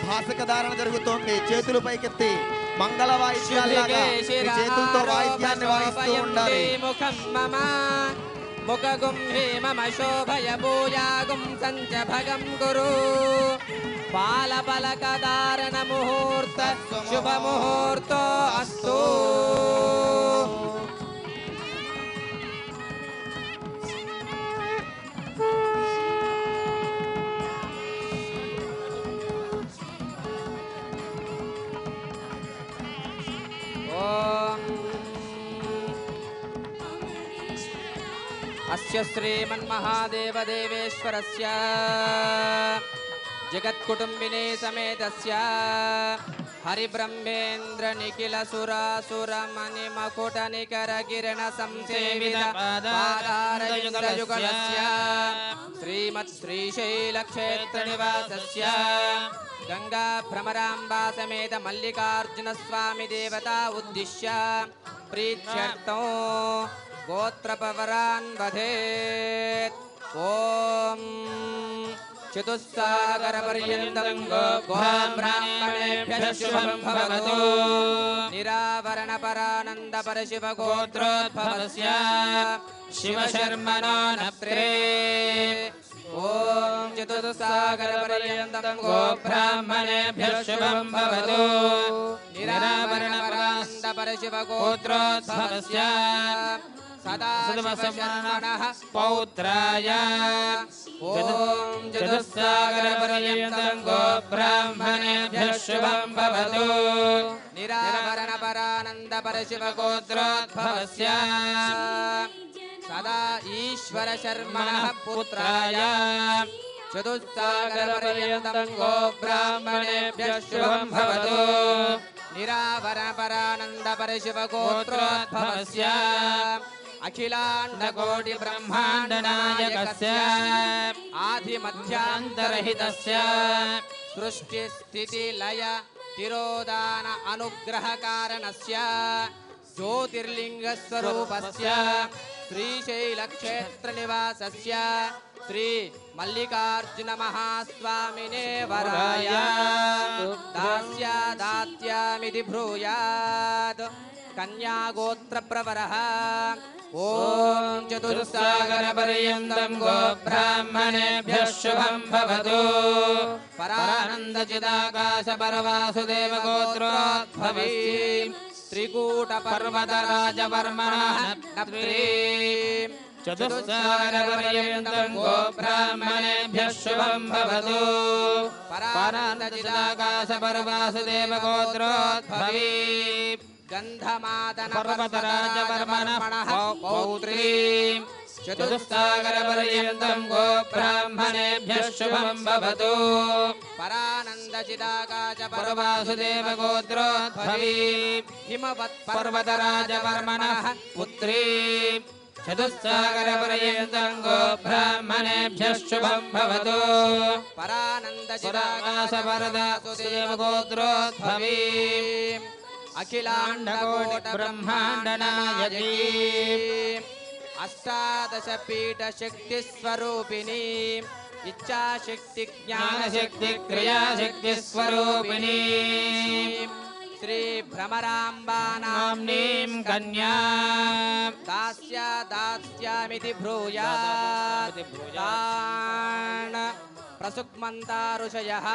భాసిక ధారణ జరుగుతోంది. చేతులు పైకెత్తి మంగళ వాయిద్యాల్లాగా మీ చేతులతో వాయిద్యాన్ని వాయిస్తూ ఉండాలి. ముఖం మమ ముఖగుం హే మమ శోభయ భూయాగుం సంచ భగం గురు పాలపలకధారణ ముహూర్త శుభ ముహూర్తో అస్తు. అస్య శ్రీమన్మహాదేవదేవేశ్వరస్య జగత్కుటుంబినే సమేతస్య హరిబ్రహ్మేంద్ర నిఖిల సురాసురమణి మకుట నికర కిరణ సంసేవిత పాదారయుగలస్య శ్రీమత్ శ్రీశైల క్షేత్ర నివాసస్య గంగా భ్రమరాంబా సమేత మల్లికార్జున స్వామి దేవతా ఉద్దిశ్య ప్రీత్యర్థం గోత్రపవరాన్ వధేత్. ఓం చతుస్సాగర పర్యంతం గోబ్రాహ్మణేభ్యః శుభం భవతు. నిరావరణ పరానంద పరశివ గోత్రోద్భవస్య శివశర్మణో నప్రే. ఓం చతుస్సాగర పర్యంతం గోబ్రాహ్మణేభ్యః శుభం భవతు. నిరావరణ పరానంద పరశివ గోత్రోద్భవస్య సదాశివశర్మణః పౌత్రాయ. ఓం చతుస్సాగర పర్యంతం గోబ్రాహ్మణేభ్యః శుభం భవతు. నిరావరణ పరానంద పరశివ గోత్రోద్భవస్య సదా ఈశ్వర శర్మణః పుత్రాయ. చతుస్సాగర పర్యంతం గోబ్రాహ్మణేభ్యః శుభం భవతు. నిరావరణ పరానంద పరశివ గోత్రోద్భవస్య అఖిలాండ కోటి బ్రహ్మాండ నాయకస్య ఆది మధ్యాంతరహితస్య సృష్టి స్థితి లయ తిరోదాన అనుగ్రహ కారణస్య జ్యోతిర్లింగ స్వరూపస్య శ్రీశైల క్షేత్ర నివాసస్య శ్రీ మల్లికార్జున మహాస్వామినే వరాయ దాస్యాదాత్యామితి బ్రూయాత్ కన్యాగోత్ర ప్రవరః. ఓం చతుస్సాగర పర్యంతం గోబ్రాహ్మణేభ్యః శుభం భవతు. పరానంద చిదాకాశ పరవాసుదేవ గోత్రోద్భవీ త్రికూట పర్వత రాజవర్మణః నప్రే. చతుస్సాగర పర్యంతం గోబ్రాహ్మణేభ్యః శుభం భవతు. పరానంద చిదాకాశ పరవాసుదేవ గోత్రోద్భవీ గంధమాదన పర్వతరాజవర్మణః పౌత్రీ. చతుస్సాగర పర్యంతం గోబ్రాహ్మణేభ్యః శుభం భవతు. పరానంద చిదాకాశ పరవాసుదేవ గోత్రోద్భవీ హిమవత్ పర్వతరాజవర్మణః పుత్రీ. చతుస్సాగర పర్యంతం గోబ్రాహ్మణేభ్యః శుభం భవతు. పరానంద చిదాకాశ పరవాసుదేవ గోత్రోద్భవీ అఖిలాండ కోటి బ్రహ్మాండ నాయకీ అష్టాదశ పీఠ శక్తి స్వరూపిణి ఇచ్ఛాశక్తి జ్ఞానశక్తి క్రియాశక్తి స్వరూపిణి శ్రీ భ్రమరాంబానాంనీం కన్యా దాస్యామితి బ్రూయాత్. తాన్ ప్రసుక్మంతారుషయః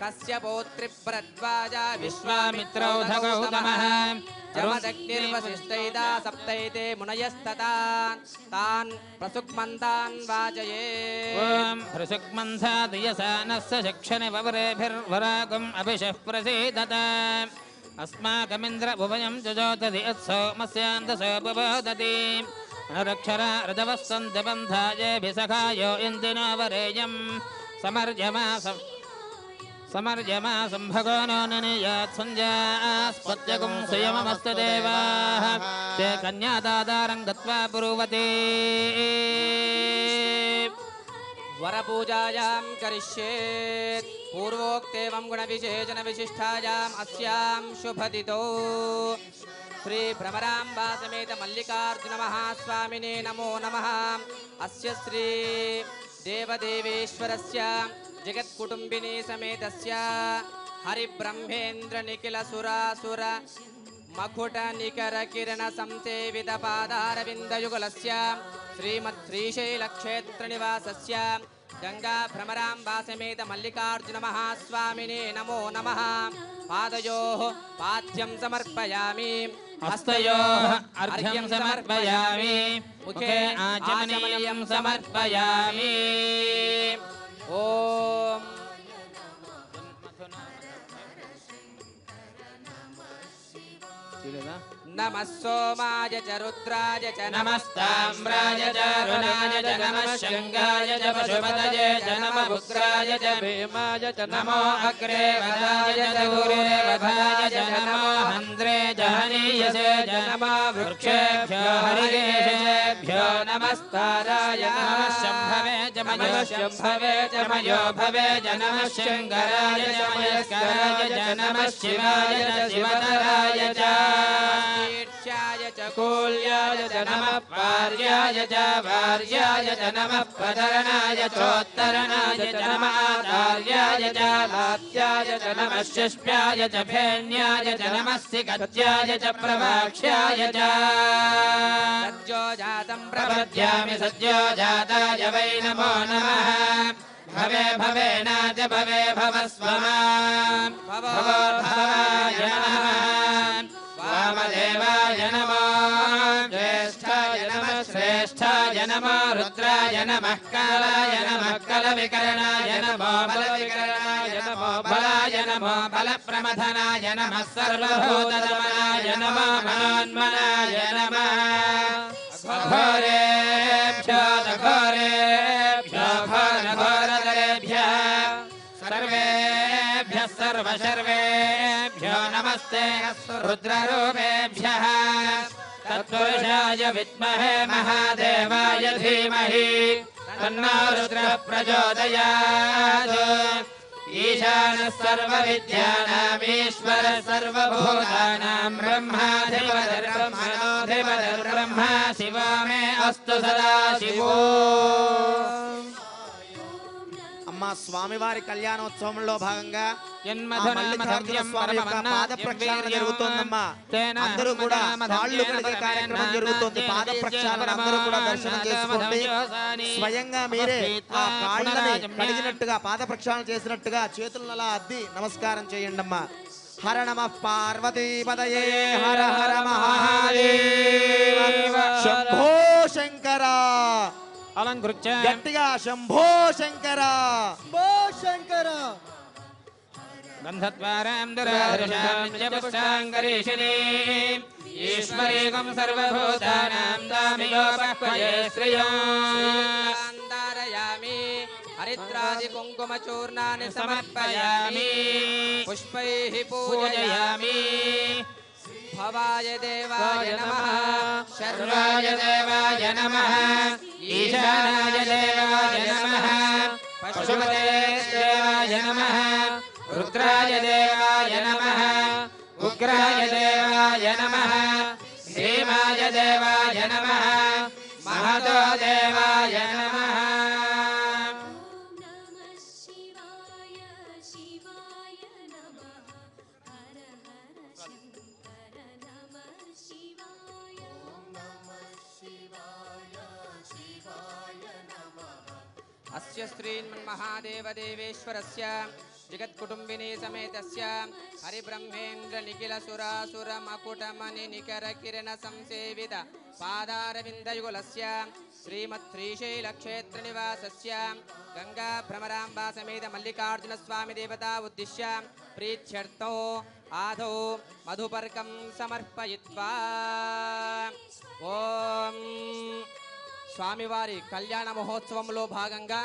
కస్య పౌత్రి భరద్వాజ విశ్వామిత్రౌ గౌతమః जमदग्निर्वसिष्ठैदा सप्तैते मुनयस्ततान् तान् प्रसुक्मन्तान् वाचये ॐ भृशुक्मन्थादियसानस्य शिक्षणिवरेभिर्वरागम् अभिषः प्रसीदत अस्माकमिन्द्रभुवयं जजोदधि यत्सोमस्यान्तसो बुबोदति अनुरक्षरा रजवस्सन्ध्यबन्धायेभिसखायो इन्दिनो वरेयं समर्यमा सम्भगो नो नियात् सञ्जास्पत्यगुं सुयममस्तु देवाः ते कन्यादादारं गत्वा ब्रुवते वरपूजायां करिष्येत् पूर्वोक्तेवं गुणविशेषणविशिष्टायाम् अस्यां शुभतिथौ श्री भ्रमराम्बा समेत मल्लिकार्जुनमहास्वामिने नमो नमः। अस्य श्री देवदेवेश्वरस्य जगत्कुटुम्बिनी समेतस्य हरिब्रह्मेन्द्र निखिल सुरासुर मकुट निकर किरण संसेवित पादारविन्दयुगलस्य श्रीमत् श्रीशैलक्षेत्र निवासस्य गंगा भ्रमराम्बा समेत मल्लिकार्जुन महास्वामिने नमो नमः। पादयोः पाद्यं समर्पयामि हस्तयोः अर्घ्यं समर्पयामि मुखे आचमनीयं समर्पयामि ओम नमः सोमाय च रुद्राय च नमस्ताम्राय च रुणाय च नमः शङ्गाय च पशुपतये च नमः उग्राय च भीमाय च नमो अग्रे वदाय च दूरेवधाय च नमो हन्द्रे च हनीयसे च नमः वृक्षेभ्यो हरिकेशेभ्यो नमस्ताराय नमः शम्भवे च मयोशम्भवे च मयो भवे च नमः शङ्कराय च मयस्कराय च नमः शिवाय च शिवतराय च ईर्ष्याय च कूल्याय च नमः पार्याय च वार्याय च नमः प्रतरणाय चोत्तरणाय च नमः आचार्याय च लात्याय च नमः शिष्प्याय च फेन्याय च नमः सिकत्याय च प्रभाक्ष्याय च सद्यो जातं प्रपद्यामि सद्यो जाताय वै नमो नमः भवे भवेनाच भवे भवस्वमान् भवोर्भवाय नमः वामदेवाय नमो ज्येष्ठाय नमः श्रेष्ठाय नमो रुद्राय नमः कालाय नमः कलविकरणाय नमो बलविकरणाय नमो बलाय नमो बलप्रमथनाय नमः सर्वभूतदमनाय नमो मनोन्मनाय नमः घोरेभ्यो घोरेभ्यो घोरघोरतरेभ्यः सर्वेभ्यः सर्वशर्वेभ्यो नमस्ते रुद्ररूपेभ्यः तत्पुरुषाय विद्महे महादेवाय धीमहि तन्नो रुद्रः प्रचोदयात् ईशानः सर्वविद्यानामीश्वरः सर्वभूतानां ब्रह्माधिपतिर्ब्रह्मणोऽधिपतिर्ब्रह्मा शिवो मे अस्तु सदा शिवो అమ్మా స్వామివారి కళ్యాణోత్సవంలో భాగంగా ఆ జన్మధునా మల్లికార్జున మధుర్యం స్వామి యొక్క పాద ప్రక్షాళన జరుగుతోందమ్మా. అందరూ కూడా కాళ్ళు కడిగే కార్యక్రమం జరుగుతోంది. పాద ప్రక్షాళన అందరూ కూడా దర్శనం చేసుకోండి. స్వయంగా మీరే ఆ కాళ్ళని కడిగినట్టుగా పాద ప్రక్షాళన చేసినట్టుగా చేతులను అలా అద్ది నమస్కారం చేయండి అమ్మా. హర నమ పార్వతీపదయే హర హర మహాదేవ శంభో శంకర అలంకృత్య గట్టిగా శంభో శంకర శంభో శంకర గంధద్వారాం దురాధృషాం నిజపుష్టాంగరీషిణీం ఈశ్వరీకం సర్వభూతానాం దామియోపక్వయే శ్రియం ధారయామి హరిద్రాది కుంకుమ చూర్ణాన్ని సమర్పయామి పుష్పైః పూజయామి భవాయ దేవాయ నమః శర్వాయ దేవాయ నమః ఈశానాయ దేవాయ నమః పశుపతే దేవాయ నమః రుద్రాయ దేవాయ నమః ఉగ్రాయ దేవాయ నమః భీమాయ దేవాయ నమః మహతో దేవాయ నమః अस्य श्रीमन्महादेवदेवेश्वरस्य जगत्कुटुम्बिनी समेतस्य హరిబ్రహ్మేంద్ర నిఖిల సురాసుర మకుటమణి నికర కిరణ సంసేవిత పాదారవిందయుగలస్య శ్రీమత్ శ్రీశైల క్షేత్ర నివాసస్య గంగా భ్రమరాంబా సమేత మల్లికార్జున స్వామి దేవతా ఉద్దిశ్య ప్రీత్యర్థం ఆదౌ మధుపర్కం సమర్పయిత్వా ఓం స్వామివారి కళ్యాణ మహోత్సవంలో భాగంగా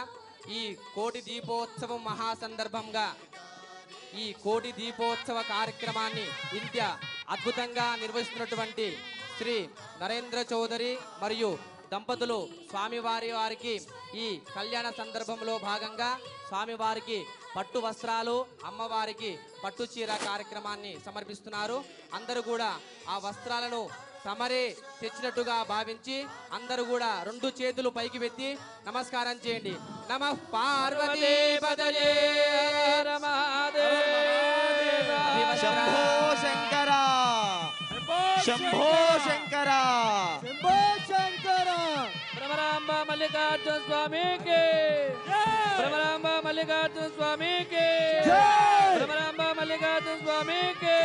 ఈ కోటి దీపోత్సవం మహాసందర్భంగా ఈ కోటి దీపోత్సవ కార్యక్రమాన్ని ఇంత అద్భుతంగా నిర్వహిస్తున్నటువంటి శ్రీ నరేంద్ర చౌదరి మరియు దంపతులు వారికి ఈ కళ్యాణ సందర్భంలో భాగంగా స్వామివారికి పట్టు వస్త్రాలు, అమ్మవారికి పట్టు చీర కార్యక్రమాన్ని సమర్పిస్తున్నారు. అందరూ కూడా ఆ వస్త్రాలను తమరే తెచ్చినట్టుగా భావించి అందరూ కూడా రెండు చేతులు పైకి ఎత్తి నమస్కారం చేయండి. నమః పార్వతీ పదయే శంభో శంకర శంభో శంకర శంభో శంకర. భ్రమరాంబ మల్లికార్జున స్వామికి భ్రమరాంబ మల్లికార్జున స్వామికి భ్రమరాంబ మల్లికార్జున స్వామికి.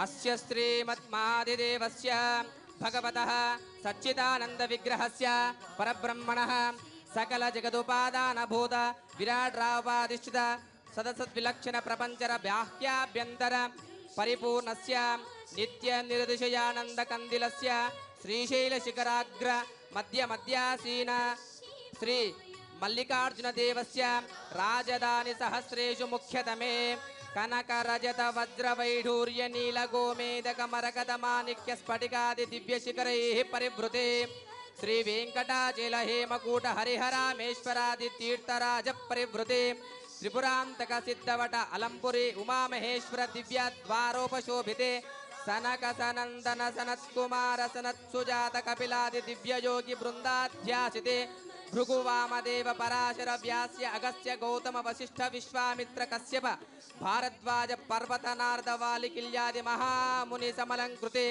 అస్య శ్రీమద్మాదిదేవస్య భగవతః సచ్చిదానంద విగ్రహస్య పరబ్రహ్మణః సకల జగదుపాదానభూత విరాట్రావాధిష్ఠిత సదసద్విలక్షణ ప్రపంచర బాహ్యాభ్యంతర పరిపూర్ణస్య నిత్య నిరతిశయానంద కందిలస్య శ్రీశైల శిఖరాగ్ర మధ్య మధ్యాసీన శ్రీ మల్లికార్జున దేవస్య రాజధాని సహస్రేషు ముఖ్యతమే కనక రజత వజ్ర వైఢూర్య నీల గోమేదక మరకత మాణిక్య స్ఫటికాది దివ్య శిఖరై పరివృతే శ్రీ వెంకటాచల హేమకూట హరిహరామేశ్వరాది తీర్థరాజ పరివృతే త్రిపురాంతక సిద్ధవట అలంపురి ఉమామహేశ్వర దివ్య ద్వారోపశోభితే సనక సనందన సనత్కుమార సనత్సుజాత కపిలాది దివ్యయోగి బృందాధ్యాసితే భృగువామదేవ పరాశర వ్యాస్య అగస్త్య గౌతమ వశిష్ఠ విశ్వామిత్ర కశ్యప భారద్వాజ పర్వత నారదవాలి కిల్యాది మహాముని సమలంకృతే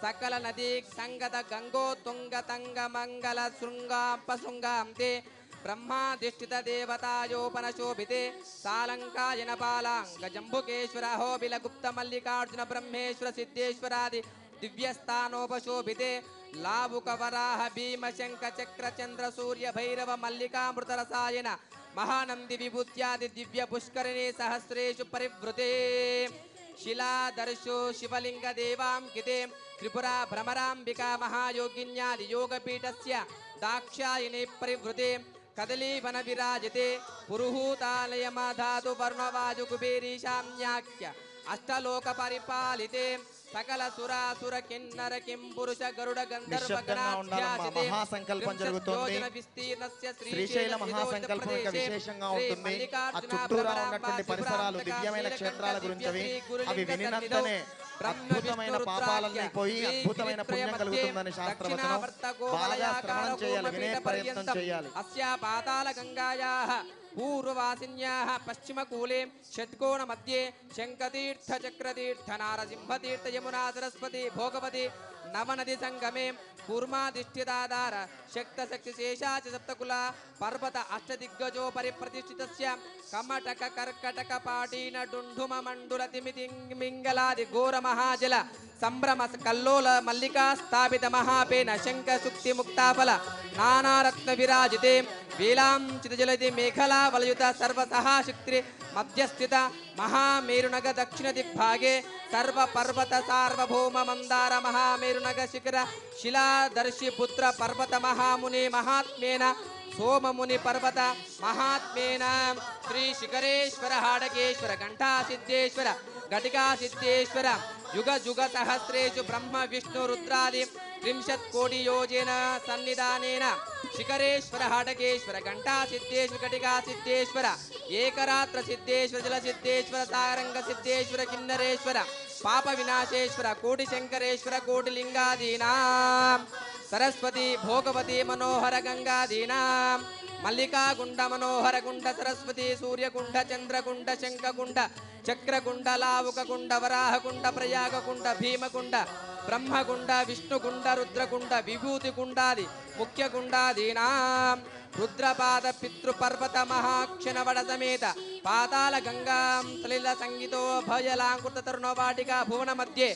సకల నదీ సంగత గంగో తుంగ తంగ మంగళ శృంగాంపశృంగాంతే బ్రహ్మాధిష్ఠిత దేవతాయోపన శోభితే సాలంకాయన పాలాంగ జంబుకేశ్వర హోబిల గుప్త మల్లికార్జున బ్రహ్మేశ్వర సిద్ధేశ్వరాది దివ్యస్థానోపశోభితే లావుక వరాహ భీమ శంఖ చక్ర చంద్ర సూర్య భైరవ మల్లికామృత రసాయన మహానంది విభూత్యాది దివ్య పుష్కరిణి సహస్రేషు పరివృతే శిలాదర్శో శివలింగ దేవాంకితే త్రిపురా భ్రమరాంబికా మహాయోగిన్యాది యోగపీఠస్య దాక్షాయిని పరివృతే కదలీవన విరాజితే పురుహూతాలయమధాతు వర్ణవాజు కుబేరీశామ్యాఖ్య అష్టలోక పరిపాలితే సకల సురాసుర కిన్నర కిం పురుష గరుడ గంధర్వ గణాధ్యాసితే మహాసంకల్పం జరుగుతోంది. శ్రీశైల మహాసంకల్పం యొక్క విశేషంగా ఉంటుంది. ఆ చుట్టూరా ఉన్నటువంటి పరిసరాలు దివ్యమైన క్షేత్రాల గురించి అవి వినినంతనే అద్భుతమైన పాపాలన్నీ పోయి అద్భుతమైన పుణ్యం కలుగుతుందని శాస్త్రవచనం. బాగా శ్రవణం చేయాలి, వినే ప్రయత్నం చేయాలి. అస్యా పాతాళ గంగాయాః పూర్వవాసిన్యాః పశ్చిమకూలే షట్కోణ మధ్యే శంఖతీర్థ చక్రతీర్థ నారసింహతీర్థ యమునా సరస్వతి భోగవతి నవనది సంగమే కూర్మాధిష్ఠితాధార శక్త శక్తి శేషాచ సప్తకుల పర్వత అష్టదిగ్గజో పరిప్రతిష్ఠితస్య కమటక కర్కటక పాటీన డుంఢుమ మండుల తిమితి మింగళాది ఘోర మహాజల సంభ్రమ కల్లోల మల్లికా స్థాపిత మహాపేన శంఖ సుక్తి ముక్తాఫల నానారత్న విరాజితే వేలాంచిత జలది మేఖలా వలయుత సర్వసహాశక్తి మధ్యస్థిత మహామేరునగ దక్షిణ దిగ్భాగే సర్వ పర్వత సార్వభౌమ మందార మహామేరునగ శిఖర శిలాదర్శి పుత్ర పర్వత మహాముని మహాత్మేన సోమముని పర్వత మహాత్మేన శ్రీ శిఖరేశ్వర హాడకేశ్వర ఘంటా సిద్ధేశ్వర ఘటికా సిద్ధేశ్వర యుగ యుగ సహస్రేషు బ్రహ్మ విష్ణు రుద్రాది 30 కోటి యోజన సన్నిధానేన శిఖరేశ్వర హాటకేశ్వర ఘంటా సిద్ధేశ్వర ఘటికా సిద్ధేశ్వర ఏకరాత్ర సిద్ధేశ్వర జల సిద్ధేశ్వర సారంగ సిద్ధేశ్వర కిన్నరేశ్వర పాప వినాశేశ్వర కోటి శంకరేశ్వర కోటి లింగాదీనా సరస్వతి భోగవతి మనోహర గంగాదీనాం మల్లికాగుండ మనోహర గుండ సరస్వతి సూర్యగుండ చంద్రగుండ శంఖగుండ చక్రగుండ లావుకగుండ వరాహగుండ ప్రయాగగుండ భీమగుండ బ్రహ్మగుండ విష్ణుగుండ రుద్రగుండ విభూతిగుండాది ముఖ్యగుండాదీనాం రుద్రపాద పితృపర్వత మహాక్షణవడ సమేత పాతాళ గంగాం సలిల సంగీతో భయలాంకృత తరుణవాటిక భువన మధ్యే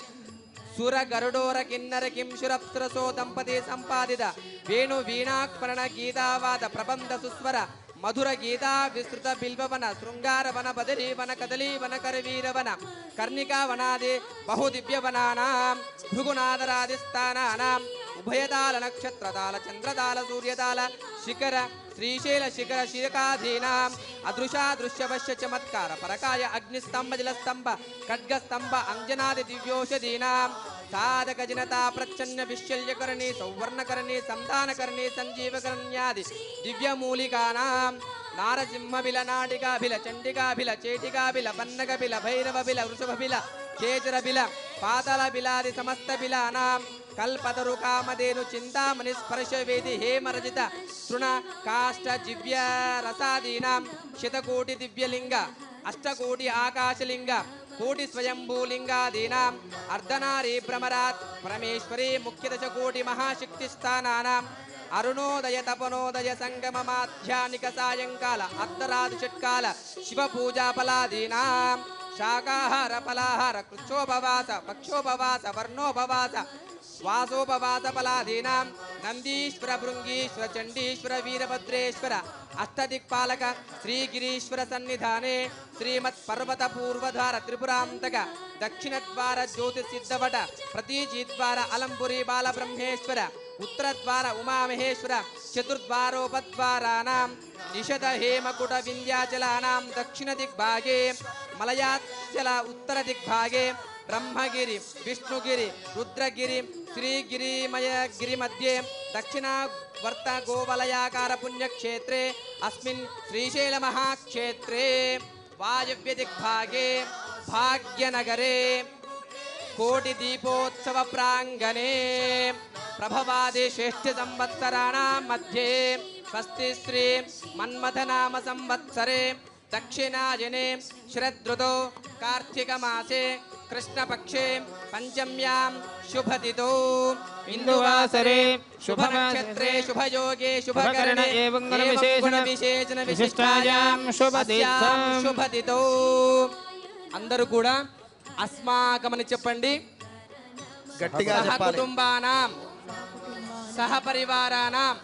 సుర గరుడోర కిన్నర కింశురప్సరసో దంపతి సంపాదిత వేణు వీణాక్మరణ గీతావాద ప్రబంధ సుస్వర మధుర గీతా విస్తృత బిల్వవన శృంగారవన బదరీవన కదలీవన కరవీరవన కర్ణికా వనాది బహుదివ్యవనానాం భృగునాదరాదిస్థానానాం ఉభయతాల నక్షత్రతాల చంద్రతాల సూర్యతాల శిఖర శ్రీశైల శిఖర శిఖాధీనాం అదృశాదృశ్యవశ్య చమత్కార పరకాయ అగ్నిస్తంభ జలస్తంభ ఖడ్గస్తంభ అంజనాది దివ్యోషధీనాం సాధక జనతా ప్రచ్ఛన్న విశల్యకరణి సౌవర్ణకరణి సంధానకరణి సంజీవకరణ్యాది దివ్యమూలికానాం నారసింహబిల నాటికాభిల చండికాభిల చేటికాభిల పన్నగబిల భైరవబిల వృషభబిల కేచరబిల పాతళబిలాది సమస్త బిలానాం కల్పతరు కామధేను చింతామణి స్పర్శవేది హేమరజిత తృణ కాష్ట జివ్య రసాదీనాం శతకోటి దివ్యలింగ అష్టకోటి ఆకాశలింగ కోటి స్వయంభూలింగాదీనాం అర్ధనారీ భ్రమరాత్ పరమేశ్వరీ ముఖ్యదశ కోటి మహాశక్తి స్థానానాం అరుణోదయ తపనోదయ సంగమ మాధ్యానిక సాయంకాల అర్ధరాది షట్కాల శివ పూజా ఫలాదీనాం శాకాహార ఫలాహార కృచ్చోపవాస పక్షోపవాస వర్ణోపవాస వాసోపవాస ఫలాదీనాం నందీశ్వర భృంగీశ్వర చండీశ్వర వీరభద్రేశ్వర అష్టదిక్పాలక శ్రీగిరీశ్వర సన్నిధానే శ్రీమత్ పర్వత పూర్వధార త్రిపురాంతక దక్షిణద్వార జ్యోతిసిద్ధవట ప్రతీజీద్వార అలంపురి బాలబ్రహ్మేశ్వర ఉత్తరద్వార ఉమామహేశ్వర చతుర్ద్వారోపద్వారానాం నిషద హేమకుట వింధ్యాచలానాం దక్షిణ దిగ్భాగే మలయాచల ఉత్తర దిగ్భాగే బ్రహ్మగిరి విష్ణుగిరి రుద్రగిరి శ్రీగిరిమయగిరి మధ్యే దక్షిణావర్త గోవలయాకార పుణ్యక్షేత్రే అస్మిన్ శ్రీశైల మహాక్షేత్రే వాయవ్య దిగ్భాగే భాగ్యనగరే కోటి దీపోత్సవ ప్రాంగణే ప్రభవాది శ్రేష్ఠ సంవత్సరాణాం మధ్యే స్వస్తి శ్రీ మన్మథనామ సంవత్సరే దక్షిణాయనే శరదృతో కార్తీక మాసే కృష్ణపక్షే పంచమ్యాం శుభతిథౌ ఇందువాసరే శుభనక్షత్రే శుభయోగే శుభకరణే ఏవం గుణ విశేషణ విశిష్టాయాం శుభతిథౌ. అందరూ కూడా అస్మాకమని చెప్పండి. గట్టిగా సహ చెప్పాలి. కుటుంబానాం సహ పరివారానాం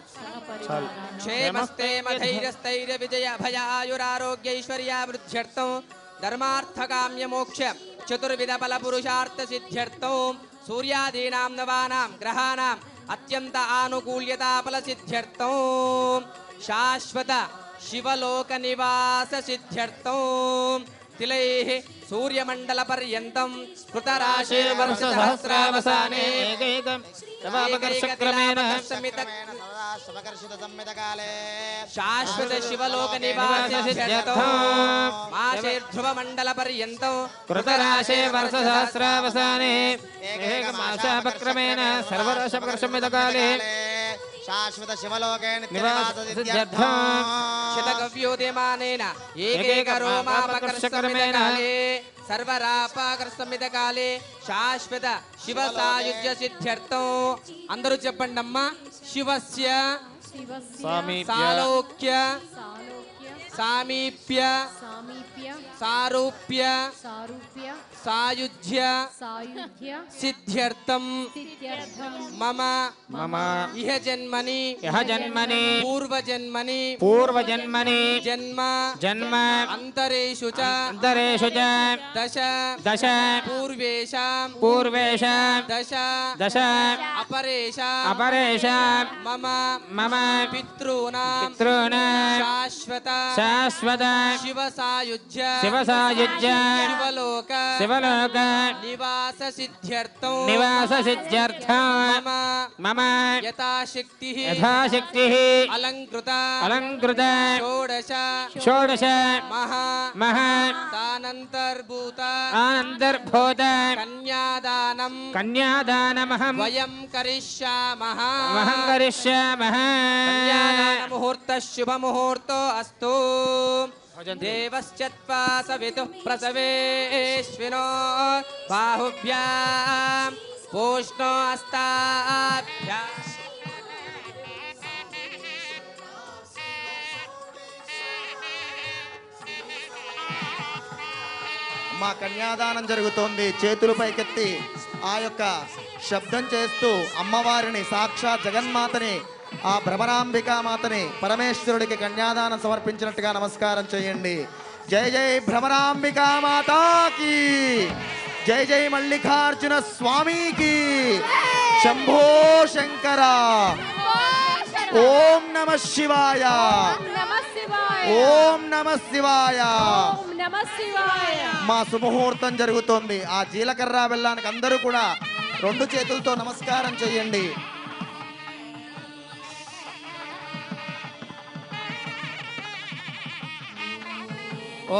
క్షేమస్థేమ ధైర్యస్థైర్య విజయ భయ ఆయురారోగ్యైశ్వర్యావృద్ధ్యర్థం ధర్మార్థకామ్య మోక్ష చతుర్విధ ఫల పురుషార్థ సిద్ధ్యర్థం సూర్యాదీనాం నవానాం గ్రహాణాం అత్యంత ఆనుకూల్యతా ఫల సిద్ధ్యర్థం శాశ్వత శివలోక నివాస సిద్ధ్యర్థం తిలైః సూర్యమండల పర్యంతం కృతరాశిర్వర్ష సహస్రావసానే శాశ్వత శివలోక నివాస సిద్ధ్యర్థం మాసేర్ధ్రువ మండల పర్యంతం కృతరాశే వర్ష సహస్రావసానే ఏకమాసాపక్రమేణ సర్వరాశపకర్షమితకాలే శాశ్వత శివలోకే నివాస సిద్ధ్యర్థం శతగవ్యోదయమానేన ఏకైక రోమాపకర్షకర్మేణాలే సర్వరాపాకర్షమితకాలే శాశ్వత శివ సాయుధ్య సిద్ధ్యర్థం. అందరూ చెప్పండి అమ్మా. శివస్య సాలోక్య సామీప్య సారూప్య సాయుధ్య సిద్ధ్యర్థం మమ ఇహ జన్మని పూర్వజన్మని జన్మ అంతరేషు చ దశ పూర్వేషాం దశ అపరేషాం మమ పితॄణాం శాశ్వత శివ సాయుధ్య देवलोक निवास सिद्ध्यर्थं मम यथाशक्तिः अलङ्कृत षोडश तानन्तर्भूत कन्यादानम् वयं करिष्यामः मुहूर्त शुभ मुहूर्तो अस्तु देवश्चत्वा सवितुः प्रसवेश्विनो बाहुभ्यां पूष्णो अस्ताभ्यां మా కన్యాదానం జరుగుతోంది. చేతులు పైకెత్తి ఆ యొక్క శబ్దం చేస్తూ అమ్మవారిని సాక్షాత్ జగన్మాతని ఆ భ్రమరాంబికామాతని పరమేశ్వరుడికి కన్యాదానం సమర్పించినట్టుగా నమస్కారం చేయండి. జై జై భ్రమరాంబికామాతాకి, జై జై మల్లికార్జున స్వామికి, శంభో శంకర. ఓం నమ శివాయ, ఓం నమ శివాయ. మా సుముహూర్తం జరుగుతోంది. ఆ జీలకర్ర బెల్లానికి అందరూ కూడా 2 చేతులతో నమస్కారం చేయండి.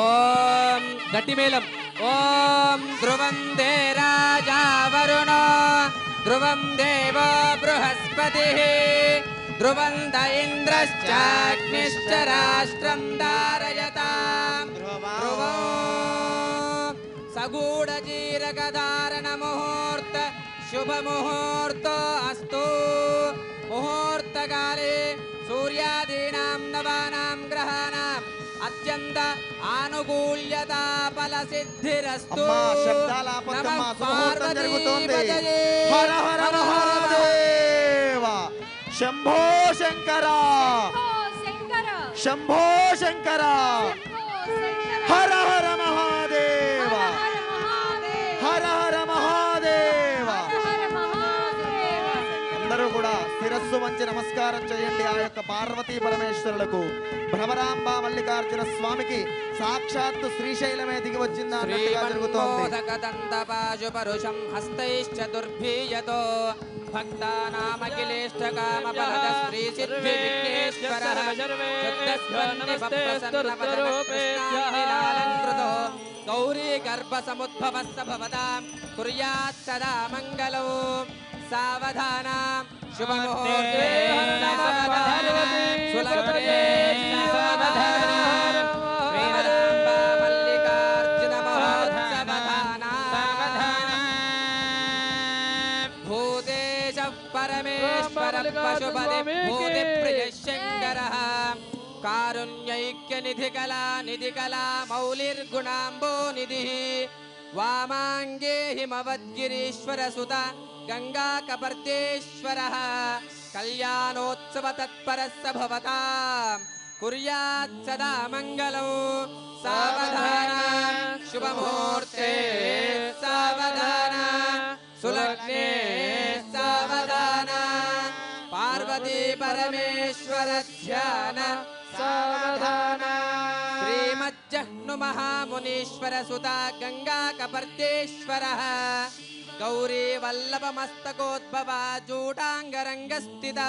ఓం గట్టి మేళం. ఓం ధ్రువం దే రాజా వరుణో ధ్రువం దేవో బృహస్పతిః ధ్రువం ద ఇంద్రశ్చాగ్నిశ్చ రాష్ట్రం ధారయతాం ధ్రువం సగూఢజీరకధారణ ముహూర్త శుభ ముహూర్తో అస్తు. ముహూర్తకాలే సూర్యాదీనాం నవానాం గ్రహాణాం అత్యంత ఆనుకూల్యతా ఫల సిద్ధిరస్తు. శబ్దాలాపద్దమ్మా, సుముహూర్తం జరుగుతోంది. హర హర మహాదేవ, శంభో శంకర, శంభో శంకర, హర హర మహాదేవ, హర హర మహాదేవ. అందరూ కూడా శిరస్సు వంచి నమస్కారం చేయండి ఆ యొక్క పార్వతీ పరమేశ్వరులకు. భ్రమరాంబ మల్లికార్జున స్వామికి సాక్షాత్తు శ్రీశైలమే దిగి వచ్చిందా అన్నట్టుగా జరుగుతోంది. హస్తైశ్చతుర్భీయతో భక్తానామఖిలేష్టకామఫలద శ్రీ సిద్ధి విఘ్నేశ్వరః శుద్ధస్వన్నిపప్రసన్నవదనకృష్ణాంగిలాలంకృతో గౌరీ గర్భ సముద్భవస్స భవతాం కుర్యాత్ సదా మంగళం. సావధాన శుభముహూర్తే సులగ్నే మల్లికార్జున మహోత్సవధాన భూతేశ పరమేశ్వర పశుపతి భూతి ప్రియ శంకరః కారుణ్యైక్య నిధి కళా మౌలిర్గుణాంబో నిధి వామాంగే హిమవద్గిరీశ్వర సుత గంగా కపర్దేశ్వరః కళ్యాణోత్సవ తత్పరస్స భవతాం కుర్యాత్ సదా మంగళం. సావధాన శుభముహూర్తే సావధాన సులగ్నే సావధాన పార్వతీ పరమేశ్వర ధ్యాన సావధాన. శ్రీమజ్జహ్ను మహామునీశ్వర సుత గంగా కపర్దేశ్వరః గౌరీ వల్లభ మస్తకోద్భవ జూటాంగరంగ స్థిత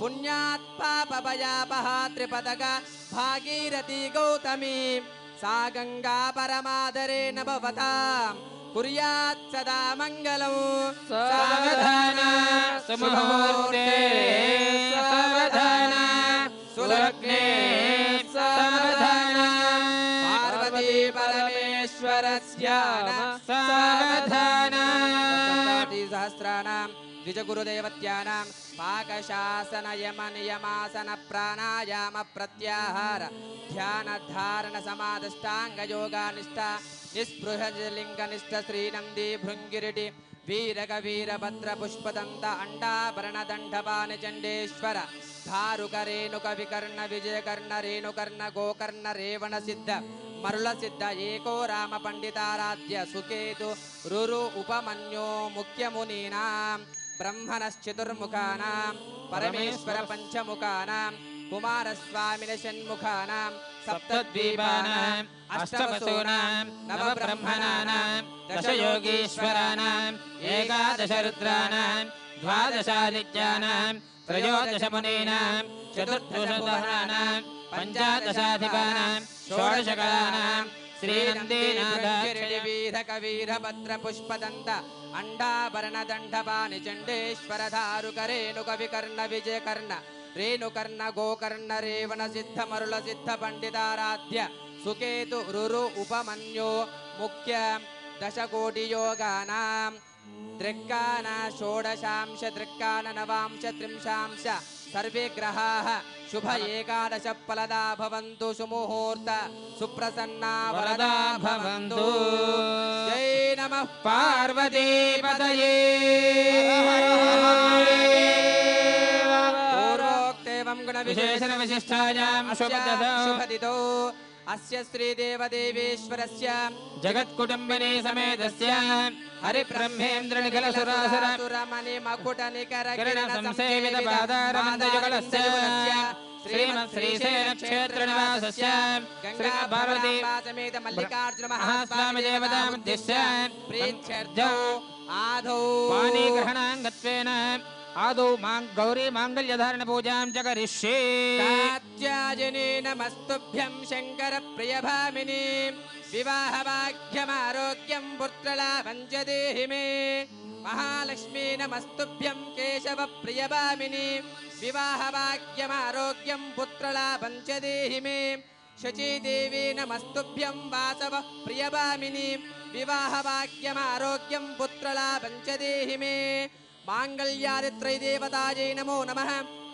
పుణ్యాత్ పాపభయాపహ త్రిపదక భాగీరథీ గౌతమి సా గంగా పరమాదరేణ భవతాం కుర్యాత్ సదా మంగళం. సావధాన సుముహూర్తే సావధాన సులగ్నే సావధాన పార్వతీ పరమేశ్వర ధ్యాన సావధాన సహస్రాణం ద్విజగురుదేవత్యానాం పాకశాసన యమ నియమాసన ప్రాణాయామ ప్రత్యాహార ధ్యాన ధారణ సమాధిష్టాంగ యోగానిష్ట నిస్పృహలింగ నిష్ట శ్రీనంది భృంగిరిటి వీరక వీరభద్ర పుష్పదంత అండాభరణ దండపాని చండేశ్వర ధారుక రేణుక వికర్ణ విజయకర్ణ రేణుకర్ణ గోకర్ణ రేవణ సిద్ధ మరుల సిద్ధ ఏకో రామ పండితారాధ్య సుకేతు రురు ఉపమన్యో ముఖ్యమునీనాం బ్రహ్మణశ్చతుర్ముఖానాం పరమేశ్వర పంచముఖానాం కుమారస్వామిన షణ్ముఖానాం सप्तद्वीपानाम् अष्टवसूनां नवब्रह्मणानां दशयोगीश्वराणाम् एकादश रुद्राणां द्वादशादित्यानां त्रयोदशमुनीनां चतुर्दशदहानां पञ्चादशाधिपानां षोडशकलानां श्रीनन्दीनाथवीरकवीरभद्रपुष्पदन्त अंडाभरणदण्डपाणि चण्डेश्वरधारुकरेणुकविकर्ण विजयकर्ण रेणुकर्ण गोकर्ण रेवण सिद्ध मरुल सिद्ध पंडिताराध्य सुकेतु रुरु उपमन्यो मुख्य दशकोटि योगानां दृक्कान षोडशांश दृक्कान नवांश त्रिंशांश सर्वे ग्रहाः शुभ एकादश फलदा भवन्तु सुमुहूर्त सुप्रसन्ना वरदा भवन्तु। जय नमः पार्वतीपतये। पूर्वोक्तेवं गुणविशेषण विशिष्टायां शुभदितो अस्य श्रीदेवदेवेश्वरस्य जगत्कुटुम्बिनी समेतस्य हरिब्रह्मेन्द्र निखिलसुरासुरमणि मकुटनिकर किरणसंसेवित पादारविन्दयुगलस्य श्रीमत् श्रीशैलक्षेत्र निवासस्य गंगापार्वती समेत मल्लिकार्जुन महास्वामी देवतामुद्दिश्य प्रीत्यर्थौ आदौ पाणिग्रहणाङ्गत्वेन आदौ गौरी मांगल्यधारण पूजां च करिष्ये। कात्यायने नमस्तुभ्यं शंकर प्रियभामिनी विवाहभाग्यमारोग्यं पुत्रलाभं च देहि मे। महालक्ष्मी नमस्तुभ्यं केशव प्रियभामिनी विवाहभाग्यमारोग्यं पुत्रलाभं च देहि मे। शचीदेवी नमस्तुभ्यं वासव प्रियभामिनी विवाहभाग्यमारोग्यं पुत्रलाभं च देहि मे। मांगल्यादित्रै देवतायै नमो नमः।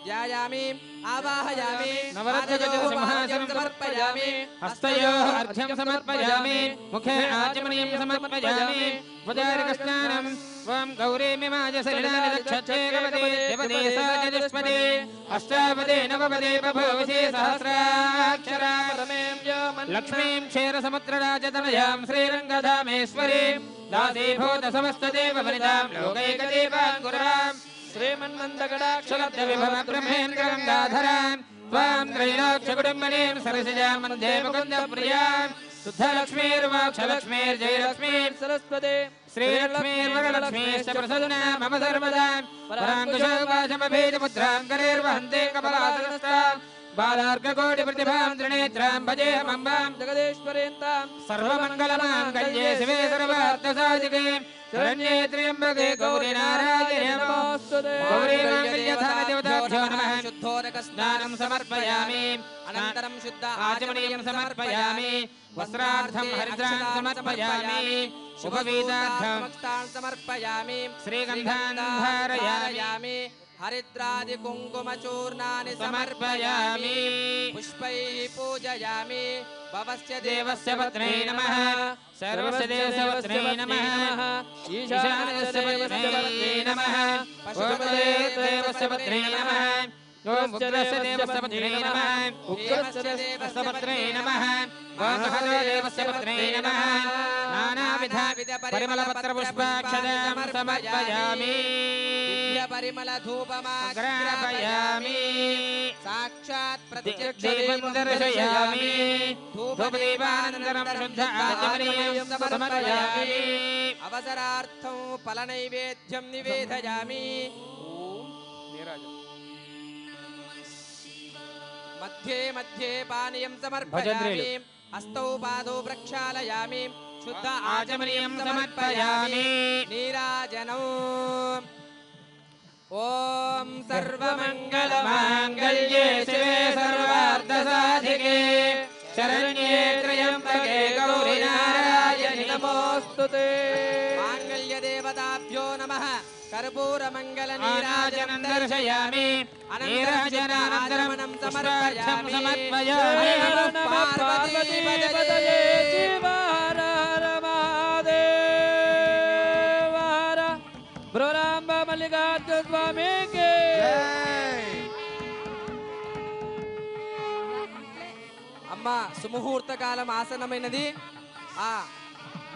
ध्यायामि आवाहयामि नवरत्नजलसमासनं समर्पयामि हस्तयोः अर्घ्यं समर्पयामि मुखे आचमनीयं समर्पयामि वदारकस्नानं त्वं गौरीमिमाज सलिलानि दक्षते गवते देवते सा चतुष्पदे अष्टापदे नवपदे बभूवसि सहस्राक्षरा लक्ष्मीं क्षीरसमुद्रराजतनयां श्रीरङ्गधामेश्वरीं दासीभूत समस्तदेववनितां लोकैकदेवाङ्कुरां श्रीमन्मन्दगडाक्षलब्धविभव ब्रह्मेन्द्र गङ्गाधरां त्वां त्रैलोक्यकुटुम्बिनीं सरसिजां वन्दे मुकुन्दप्रियां शुद्धलक्ष्मीर्मोक्षलक्ष्मीर्जयलक्ष्मीं सरस्वती श्रीलक्ष्मीर्वरलक्ष्मीश्च प्रसन्ना मम सर्वदा पराङ्कुशोपाशमभीजमुद्रां करेर्वहन्ते कमलासनस्तां बालार्ककोटिप्रतिभां त्रिनेत्रां भजेऽहमम्बां जगदीश्वरीन्तां सर्वमङ्गलमाङ्गल्ये शिवे सर्वार्थसाधिके शरण्ये त्र्यम्बके गौरी नारायणे नमोस्तुते। गौरी माङ्गल्यधारदेवताभ्यो नमः। शुद्धोदकस्नानं समर्पयामि अनन्तरं शुद्ध आचमनीयं समर्पयामि वस्त्रार्थं हरिद्रां समर्पयामि शुभवीतार्थं समर्पयामि श्रीगन्धान् धारयामि हरिद्रादि कुङ्कुमचूर्णानि समर्पयामि पुष्पैः पूजयामि भवस्य देवस्य पत्नी नमः सर्वस्य देवस्य पत्नी नमः ईशानस्य पत्नी नमः पशुपते देवस्य पत्नी नमः उग्रस्य देवस्य पत्नी नमः उग्रस्य देवस्य पत्नी नमः वामदेवस्य पत्नी नमः नानाविध परिमलपत्रपुष्पाक्षतां समर्पयामि परिमलधूपमाग्रापयामि साक्षात् प्रत्यक्षदीपं दर्शयामि धूपदीपानन्तरं शुद्ध आचमनीयं समर्पयामि अवसरार्थं फलनैवेद्यं निवेदयामि। मध्ये मध्ये पानीयं समर्पयामि हस्तौ पादौ प्रक्षालयामि शुद्ध आचमनीयं समर्पयामि नीराजनौ। ओम सर्वमंगलमांगल्ये शिवे सर्वार्थसाधिके शरण्ये त्र्यंबके गौरी नारायणि नमोस्तुते। मांगल्य देवताभ्यो नमः। कर्पूर मंगल नीराजनं दर्शयामि नीराजनानन्तरं समर्पयामि पार्वती पतये शिव हर हर महादेव हर भ्रमराम्ब मल्लिकार्जुन स्वामी के अम्मा सुमुहूर्त कालम आसनమైనది ఆ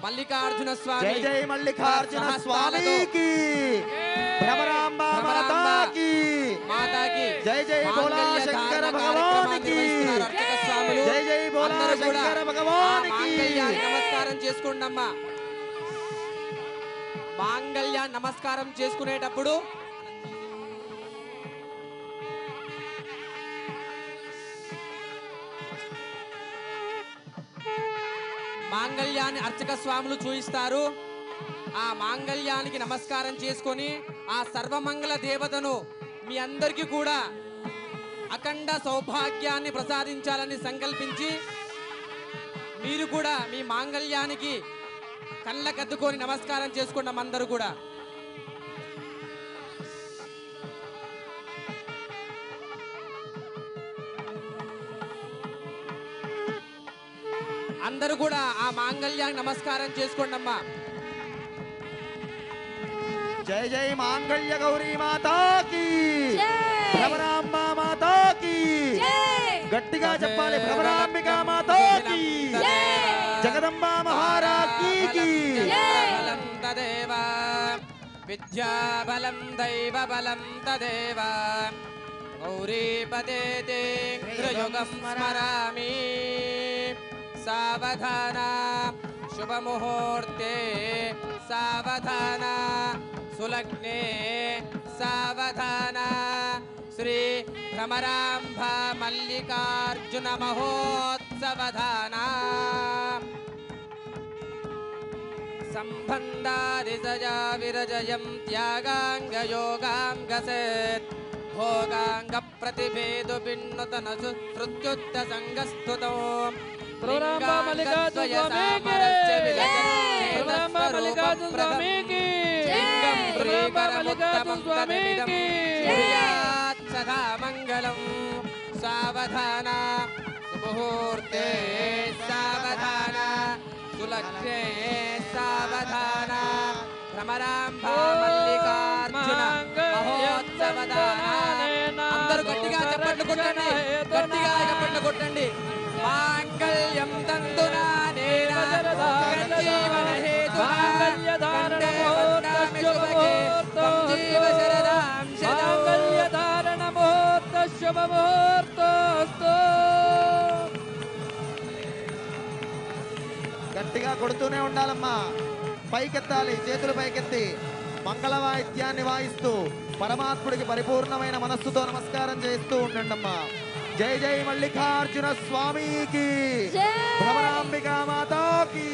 मल्लिकार्जुन स्वामी जय जय मल्लिकार्जुन स्वामी की भ्रमराम्बा माता की जय जय बोला शंकर भगवान की। స్వాములు జై జై బోలా అందరూ కూడా శంకర ఆ భగవానికి. మాంగళ్యాన్ని నమస్కారం చేసుకోండి అమ్మా. మాంగళ్యాన్ని నమస్కారం చేసుకునేటప్పుడు మాంగళ్యాన్ని అర్చక స్వాములు చూయిస్తారు. ఆ మాంగళ్యానికి నమస్కారం చేసుకొని ఆ సర్వమంగళ దేవతను మీ అందరికీ కూడా అఖండ సౌభాగ్యాన్ని ప్రసాదించాలని సంకల్పించి మీరు కూడా మీ మాంగళ్యానికి కళ్ళకద్దుకొని నమస్కారం చేసుకున్నాం అందరూ కూడా. అందరూ కూడా ఆ మాంగళ్యానికి నమస్కారం చేసుకోండి అమ్మా. జై జై మాంగళ్య గౌరీ మాతాకి, భ్రమరాంబ మాతాకి. గట్టిగా చెప్పాలి, భ్రమరాంబిక మాతాకి, జగదంబ మహారాజ్కి. బలం తదేవ విద్యాబలం దైవ బలం తదేవ గౌరీపదే యుగం స్మరామి. సావధాన శుభముహూర్తే సావధాన సులగ్నే సావధాన శ్రీ భ్రమరాంబ మల్లికార్జున మహోత్సవధాన. సంబంధాదిజయా విరజయం త్యాగాంగయోగాంగసేత్ భోగాంగ ప్రతిభేదు విన్నతన శృత్యుద్ధ సంగస్తుతో భ్రమరాంబ మల్లికార్జున స్వామికి భ్రమరాంబ మల్లికార్జున స్వామికి భ్రమరాంబ మల్లికార్జున స్వామికి సదా మంగళం. సావధాన సుముహూర్తే సావధాన సులగ్నే సావధాన భ్రమరాంబ మల్లికార్జున మహోత్సవదాన. అందరూ గట్టిగా చప్పట్లు కొట్టండి, గట్టిగా చప్పట్లు కొట్టండి. మాంగళ్యం తంతునా నేన జీవన హేతునా కంఠే బధ్నామి శుభగే త్వం జీవ శరదాం శతం. మాంగళ్యధారణ ముహూర్త శుభ ముహూర్తోస్తు. గట్టిగా కొడుతూనే ఉండాలమ్మా. పైకెత్తాలి, చేతులు పైకెత్తి మంగళ వాయిద్యాన్ని వాయిస్తూ పరమాత్ముడికి పరిపూర్ణమైన మనస్సుతో నమస్కారం చేస్తూ ఉండండమ్మా. జై జై మల్లికార్జున స్వామికి, భ్రమరాంబిక మాతాకి.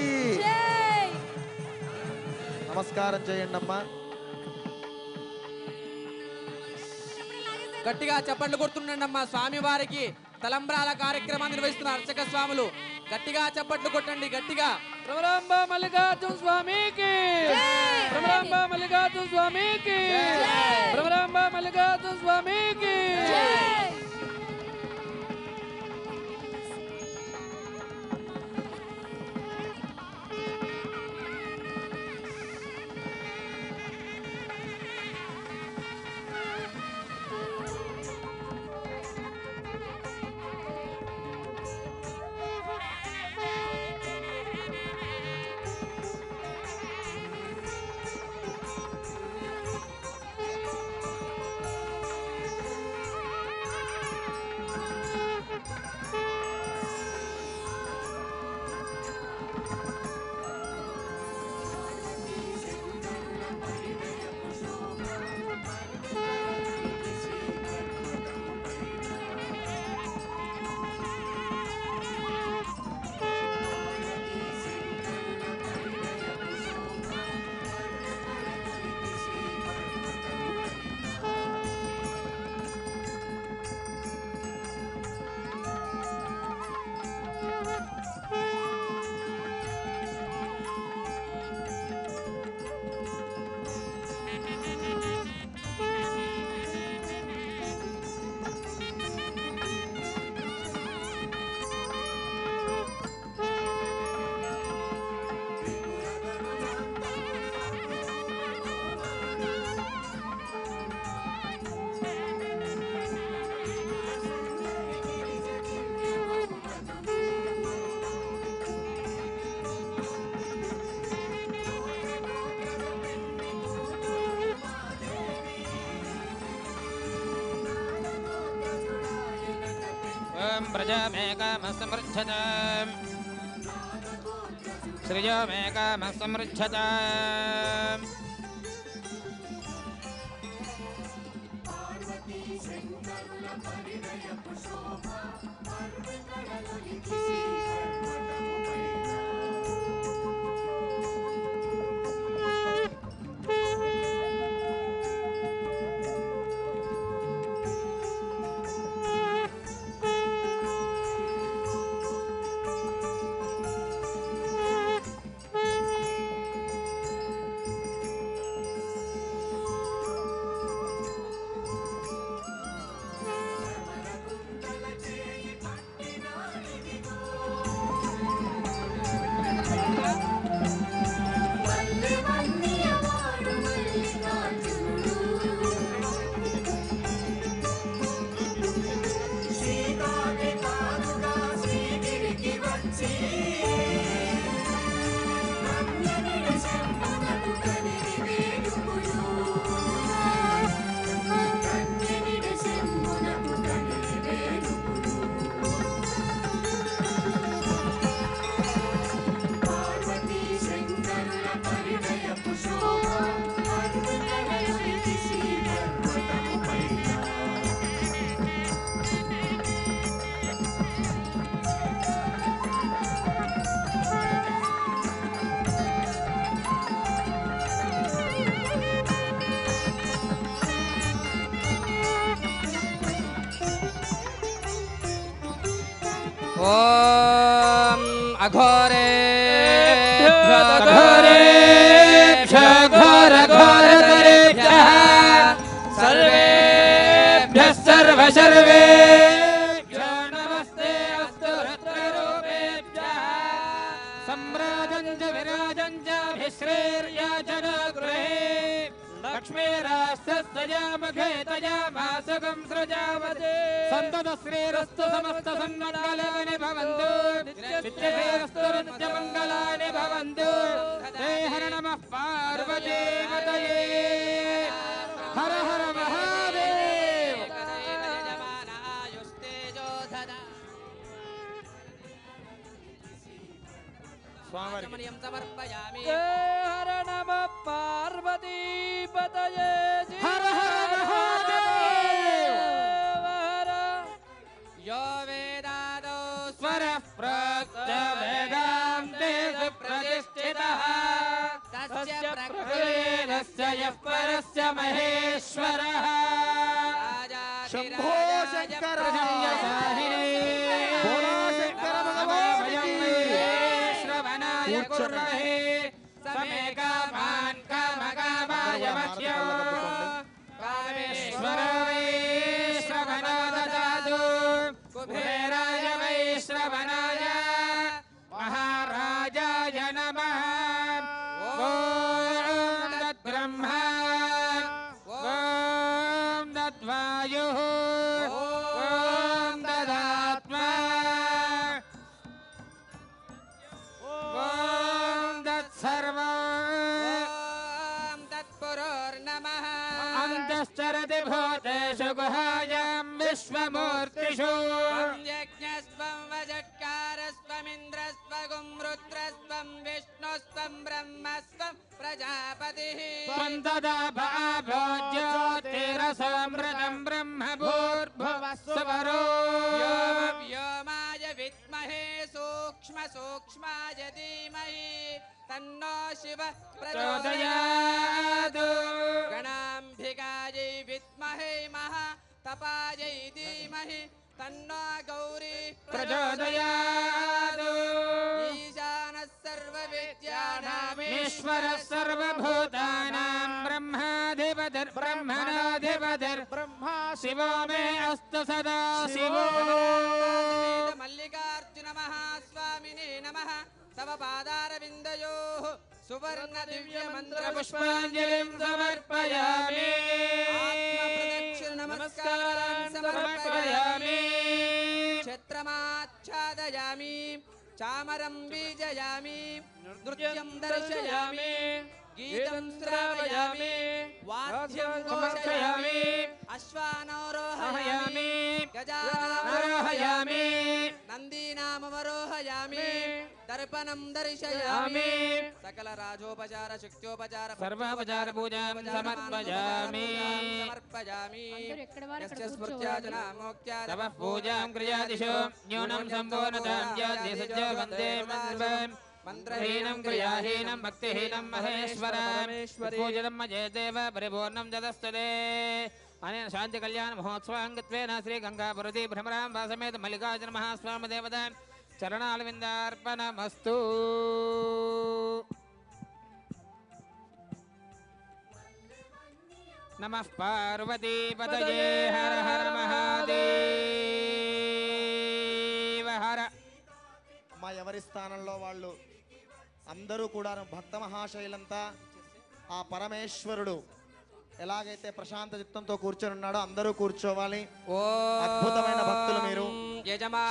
నమస్కారం చేయండమ్మా. గట్టిగా చప్పట్లు కొడుతుండండి అమ్మా. స్వామి వారికి తలంబ్రాల కార్యక్రమాన్ని నిర్వహిస్తున్న అర్చక స్వాములు గట్టిగా చప్పట్లు కొట్టండి, గట్టిగా. భ్రమరాంబ మల్లికార్జున స్వామికి, భ్రమరాంబ మల్లికార్జున స్వామికి, భ్రమరాంబ మల్లికార్జున స్వామికి. राजा मे कामः समृद्धताम् श्रियो मे कामः समृद्धताम् ॐ अघोरेभ्यः सर्वेभ्यः सर्वशर्वेभ्यो नमस्ते अस्तु रुद्ररूपेभ्यः सम्राजं च विराजं च भिश्रेर्याचनगृहे लक्ष्मीरास्तस्यामुखे तयामासुकं सृजावते सन्ततश्रीरस्तु समस्तसन्मङ्गलानि भवन्तु नित्यश्रीरस्तु नित्यमङ्गलानि भवन्तु ते हर नमः पार्वतीपतये हर हर महादेव स्वामी समर्पयामि हर नमः पार्वतीपतये हर हर महादेव यो वेदादौ स्वरः प्रोक्त वेदान्ते सुप्रतिष्ठितः तस्य प्रकृतेरस्य यः परस्य महेश्वरः शंभो शंकर भोला शंकर भगवान की श्रवणाय कुर्महे समे कामान् कामकामाय मह्यं कामेश्वर वै श्रवणो ददातु कुबेराय वै श्रवणाय महाराजाय नमः ॐ तद्ब्रह्मा ॐ तद्वायुः ॐ तदात्मा ॐ तत्सर्वम् तत्पुरोर्नमः अन्तश्चरति भूतेषु गुहायां विश्वमूर्तिषु यज्ञस्त्वं वजत्कारस्त्वमिन्द्रस्त्वं रुद्रस्त्वं विष्णुस्त्वं ब्रह्मस्त्वं प्रजापतिः त्वं तदा भाभोज्योतिरसमृतं ब्रह्म भूर्भुवः स्वरो व्योमाय विद्महे सूक्ष्माय धीमहि तन्नो शिव प्रचोदयात् गणाम्बिकायै विद्महे महातपायै धीमहि तन्नो गौरी प्रचोदयात् ईशानः सर्वविद्यानां ईश्वरः सर्वभूतानां ब्रह्माधिपतिर्ब्रह्मणाधिपतिर्ब्रह्मा शिवो मे अस्तु सदा शिवो मल्लिकार्जुन महास्वामिने नमः तव पादारविन्दयोः सुवर्ण दिव्य मंत्र पुष्पाञ्जलिं समर्पयामि आत्मप्रदक्षिण नमस्कारान् समर्पयामि क्षत्रमाच्छादयामि चामरं बीजयामि नृत्यं दर्शयामि गीतं श्रावयामि वाद्यं घोषयामि अश्वानोरोहयामि गजानरोहयामि సమర్పయామి దర్పణం దర్శయామి సకల రాజోపచార శక్త్యోపచార సర్వోపచార పూజాం సమర్పయామి యస్య స్మృత్యాజన మోక్త్యాద తవ పూజాం క్రియాదిషు న్యూనం సంపూర్ణతాం యాతి సజ్జ వందే మంత్రహీనం క్రియాహీనం భక్తిహీనం మహేశ్వరం పూజితం మజేదేవ పరిపూర్ణం జతస్తదే అనేన శాంతి కళ్యాణ మహోత్సవాంగత్వేన శ్రీ గంగాపురతి భ్రమరాంబ సమేత మల్లికార్జున మహాస్వామి దేవత చరణాలవిందార్పణమస్తు. నమః పార్వతీపతయే హర హర మహాదేవ హర. అమ్మా ఎవరి స్థానంలో వాళ్ళు అందరూ కూడా భక్త మహాశైలంతా ఆ పరమేశ్వరుడు ఎలాగైతే ప్రశాంత చిత్తంతో కూర్చొని ఉన్నాడో అందరూ కూర్చోవాలి. అద్భుతమైన భక్తులు మీరు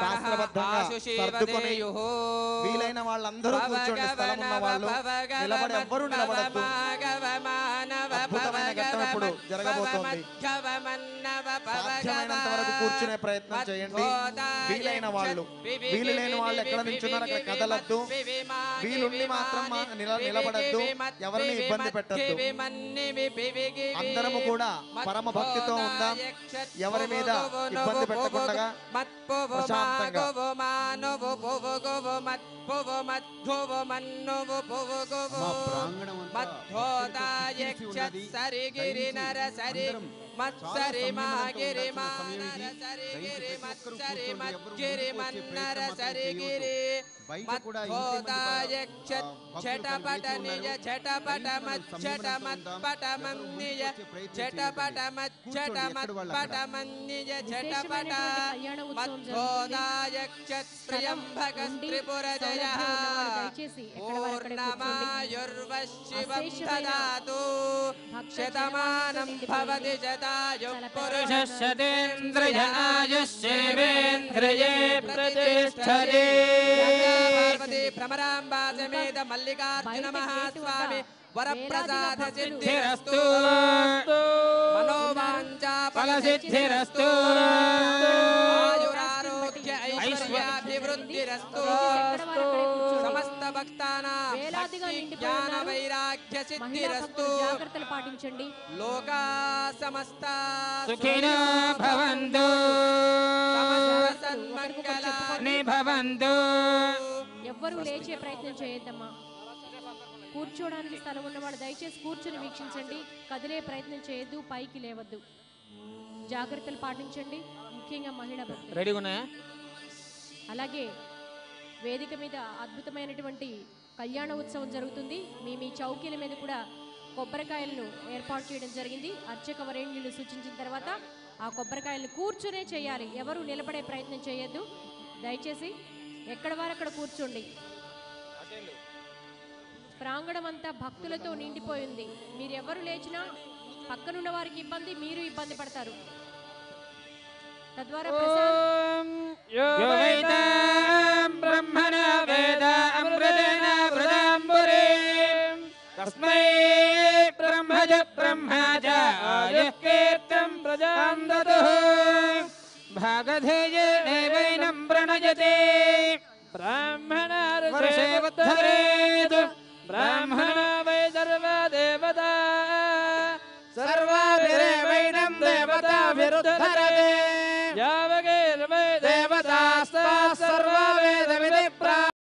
శాస్త్రబద్ధంగా సర్దుకొని వీలైన వాళ్ళందరూ కూర్చోండి. స్థలం ఉన్న వాళ్ళు నిలబడి ఎవ్వరూ నిలబడద్దు. అద్భుతమైన ఘట్టం ఇప్పుడు జరగబోతోంది. సాధ్యమైనంత వరకు కూర్చునే ప్రయత్నం చేయండి. వీలైన వాళ్ళు, వీలు లేని వాళ్ళు ఎక్కడ నిల్చున్నారు అక్కడ కదలద్దు. వీలుండి మాత్రం నిలబడద్దు. ఎవరిని ఇబ్బంది పెట్టద్దు. అందరము కూడా పరమ భక్తితో ఉందాం. ఎవరి మీద ఇబ్బంది పెట్టకుండా ప్రశాంతంగా మత్సరి మాగిరి మానర సరిగిరి మత్సరి మద్గిరి మన్నర సరిగిరి మత్కోదాయ ఛటపట నిజ ఛటపట మచ్చట మత్పట మన్నిజ ఛటపట మచ్చట మత్పట మన్నిజ ఛటపట మత్కోదాయ త్రయంబక త్రిపుర జయః పూర్ణమాయుర్వశివం దదాతు శతమానం భవతి శతాయుః పురుషः శతేంద్రియ ఆయుష్యేవేంద్రియే ప్రతిష్ఠతే. పార్వతీ భ్రమరాంబా సమేత మల్లికార్జున మహాస్వామి వరప్రసాద సిద్ధిరస్తు మనోవాంఛా ఫలసిద్ధిరస్తు ఆయురారోగ్య ఐశ్వర్యాభివృద్ధిరస్తు సమస్త భక్తానాం భక్తి జ్ఞాన వైరాగ్య సిద్ధిరస్తు. జాగ్రత్తలు పాటించండి. లోకా సమస్త సుఖినో భవంతు సమస్త సన్మంగళాని భవంతు. ఎవ్వరూ లేచే ప్రయత్నం చేయొద్దమ్మా. కూర్చోడానికి స్థలం ఉన్నవాడు దయచేసి కూర్చుని వీక్షించండి. కదిలే ప్రయత్నం చేయొద్దు. పైకి లేవద్దు. జాగ్రత్తలు పాటించండి. ముఖ్యంగా మహిళా భక్తులు రెడీగా ఉన్నాయా? అలాగే వేదిక మీద అద్భుతమైనటువంటి కళ్యాణ ఉత్సవం జరుగుతుంది. మీ చౌకీల మీద కూడా కొబ్బరికాయలను ఏర్పాటు చేయడం జరిగింది. అర్చక వరేణ్యులు సూచించిన తర్వాత ఆ కొబ్బరికాయలను కూర్చునే చేయాలి. ఎవరు నిలబడే ప్రయత్నం చేయొద్దు. దయచేసి ఎక్కడ వారు అక్కడ కూర్చోండి. ప్రాంగణం అంతా భక్తులతో నిండిపోయింది. మీరు ఎవరు లేచినా పక్కనున్న వారికి ఇబ్బంది, మీరు ఇబ్బంది పడతారు. తద్వారా బ్రహ్మణ వేద అమృతేన వృదాంబురే తస్మై బ్రహ్మజ బ్రహ్మజ కీర్తం ప్రజాం దదుః భాగధేయేనైనం ప్రణయతే బ్రాహ్మణార్షేవద్ధరేత్ బ్రాహ్మణ వై సర్వదేవతా సర్వాభిరేవైనం దేవతాభిరుద్ధరతే యావగ